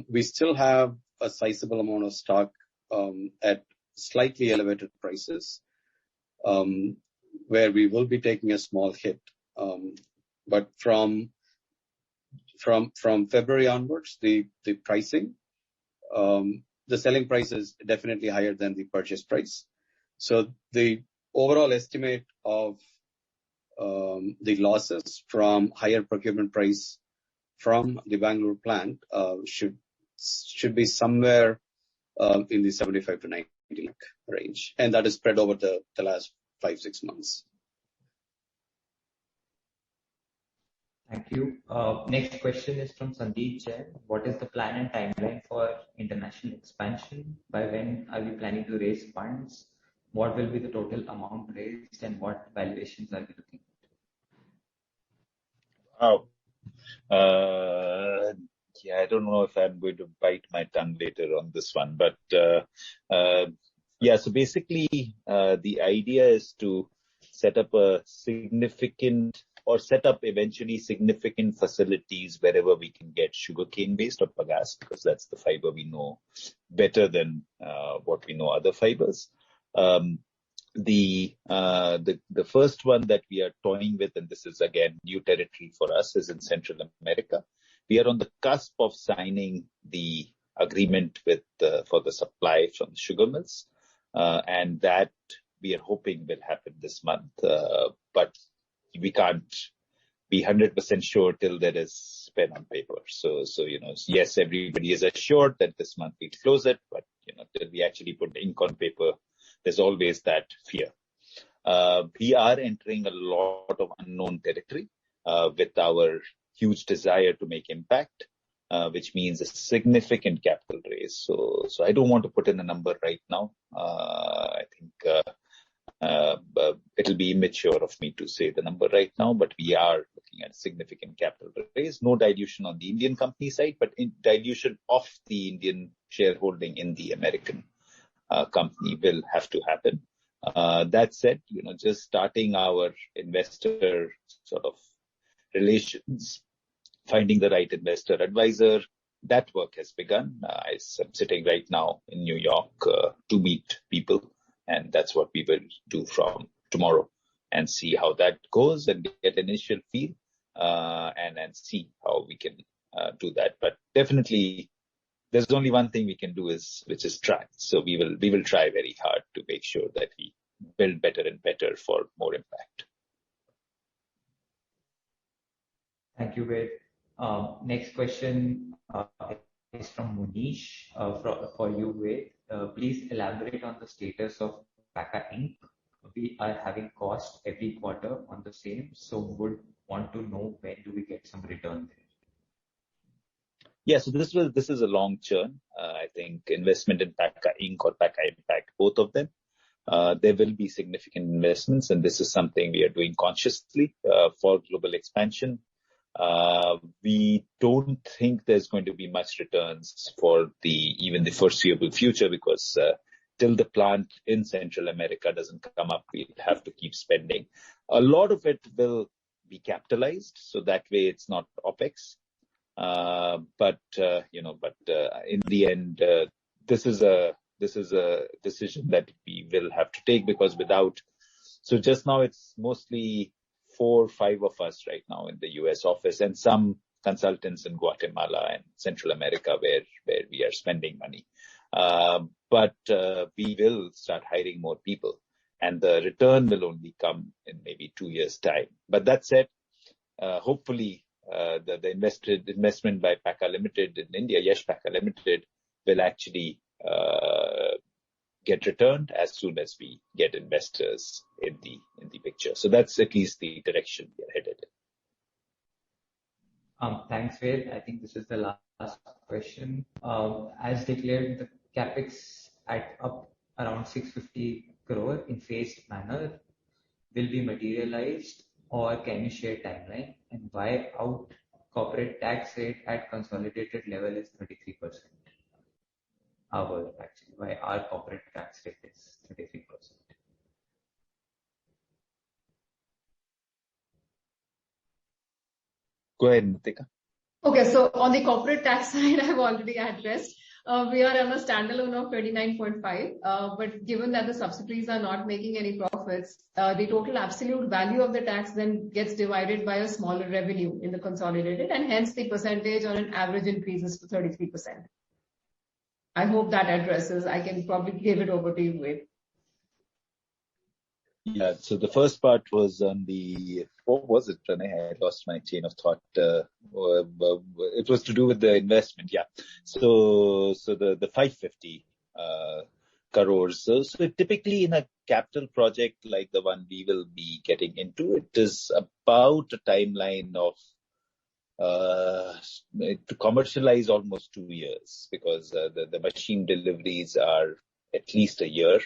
We still have a sizable amount of stock at slightly elevated prices, where we will be taking a small hit. But from February onwards, the pricing, the selling price is definitely higher than the purchase price. So the overall estimate of the losses from higher procurement price from the Bangalore plant should be somewhere in the 75 to 90 lakh range, and that is spread over the last 5-6 months. Thank you. Next question is from Sandeep Jain. What is the plan and timeline for international expansion? By when are we planning to raise funds? What will be the total amount raised, and what valuations are we looking at? Wow. Yeah, I don't know if I'm going to bite my tongue later on this one, but yeah, so basically the idea is to set up eventually significant facilities wherever we can get sugarcane based or bagasse, because that's the fiber we know better than what we know other fibers. The first one that we are toying with, and this is again new territory for us, is in Central America. We are on the cusp of signing the agreement with for the supply from the sugar mills, and that we are hoping will happen this month. But we can't be 100% sure till there is pen on paper. So yes, everybody is assured that this month we'll close it, but till we actually put ink on paper, there's always that fear. We are entering a lot of unknown territory with our huge desire to make impact, which means a significant capital raise. So I don't want to put in a number right now. I think it'll be immature of me to say the number right now, but we are looking at significant capital raise. No dilution on the Indian company side, but dilution of the Indian shareholding in the American company will have to happen. That said, just starting our investor sort of relations, finding the right investor advisor, that work has begun. I'm sitting right now in New York to meet people, and that's what we will do from tomorrow and see how that goes and get initial feel and see how we can do that. But definitely, there's only one thing we can do which is try. So we will try very hard to make sure that we build better and better for more impact. Thank you, Ved. Next question is from Munish for you, Ved. Please elaborate on the status of Pakka Inc. We are having cost every quarter on the same, so would want to know when do we get some return there. Yeah, so this is a long churn. I think investment in Pakka Inc. or Pakka Impact, both of them. There will be significant investments, and this is something we are doing consciously for global expansion. We don't think there's going to be much returns for even the foreseeable future because till the plant in Central America doesn't come up, we'll have to keep spending. A lot of it will be capitalized, so that way it's not OPEX. But in the end, this is a decision that we will have to take because so just now it's mostly 4 or 5 of us right now in the US office and some consultants in Guatemala and Central America where we are spending money. But we will start hiring more people and the return will only come in maybe 2 years' time. But that said, hopefully the investment by Pakka Limited in India, Yash Pakka Limited, will actually get returned as soon as we get investors in the picture. So that's at least the direction we are headed in. Thanks, Ved. I think this is the last question. As declared, the capex up around 650 crore in phased manner will be materialized, or can you share timeline and why out corporate tax rate at consolidated level is 33%? Why our corporate tax rate is 33%. Go ahead, Nitika. Okay, so on the corporate tax side, I've already addressed. We are on a standalone of 29.5, but given that the subsidiaries are not making any profits, the total absolute value of the tax then gets divided by a smaller revenue in the consolidated, and hence the percentage on an average increases to 33%. I hope that addresses. I can probably give it over to you, Ved. Yeah, so the first part was on what was it, Pranay? I lost my chain of thought. It was to do with the investment, yeah. So the 550 crores. So typically in a capital project like the one we will be getting into, it is about a timeline of to commercialize almost 2 years because the machine deliveries are at least a year.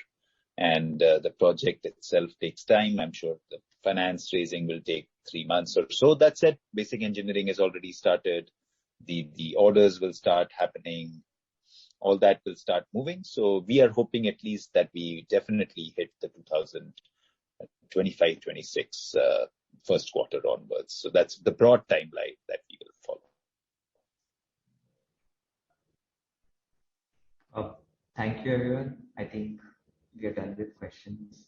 And the project itself takes time. I'm sure the finance raising will take 3 months or so. That said, basic engineering has already started. The orders will start happening. All that will start moving. So we are hoping at least that we definitely hit the 2025-26 first quarter onwards. So that's the broad timeline that we will follow. Thank you, everyone. I think we are done with questions.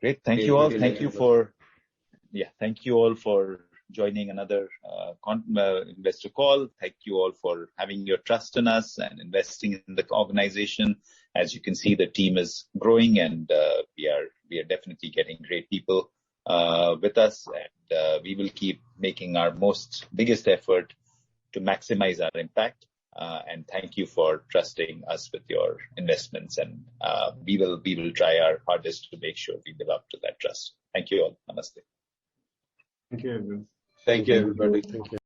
Great. Thank you all. Thank you all for joining another investor call. Thank you all for having your trust in us and investing in the organization. As you can see, the team is growing and we are definitely getting great people with us, and we will keep making our biggest effort to maximize our impact. And thank you for trusting us with your investments, and we will try our hardest to make sure we live up to that trust. Thank you all. Namaste. Thank you, everyone. Thank you, everybody. Thank you.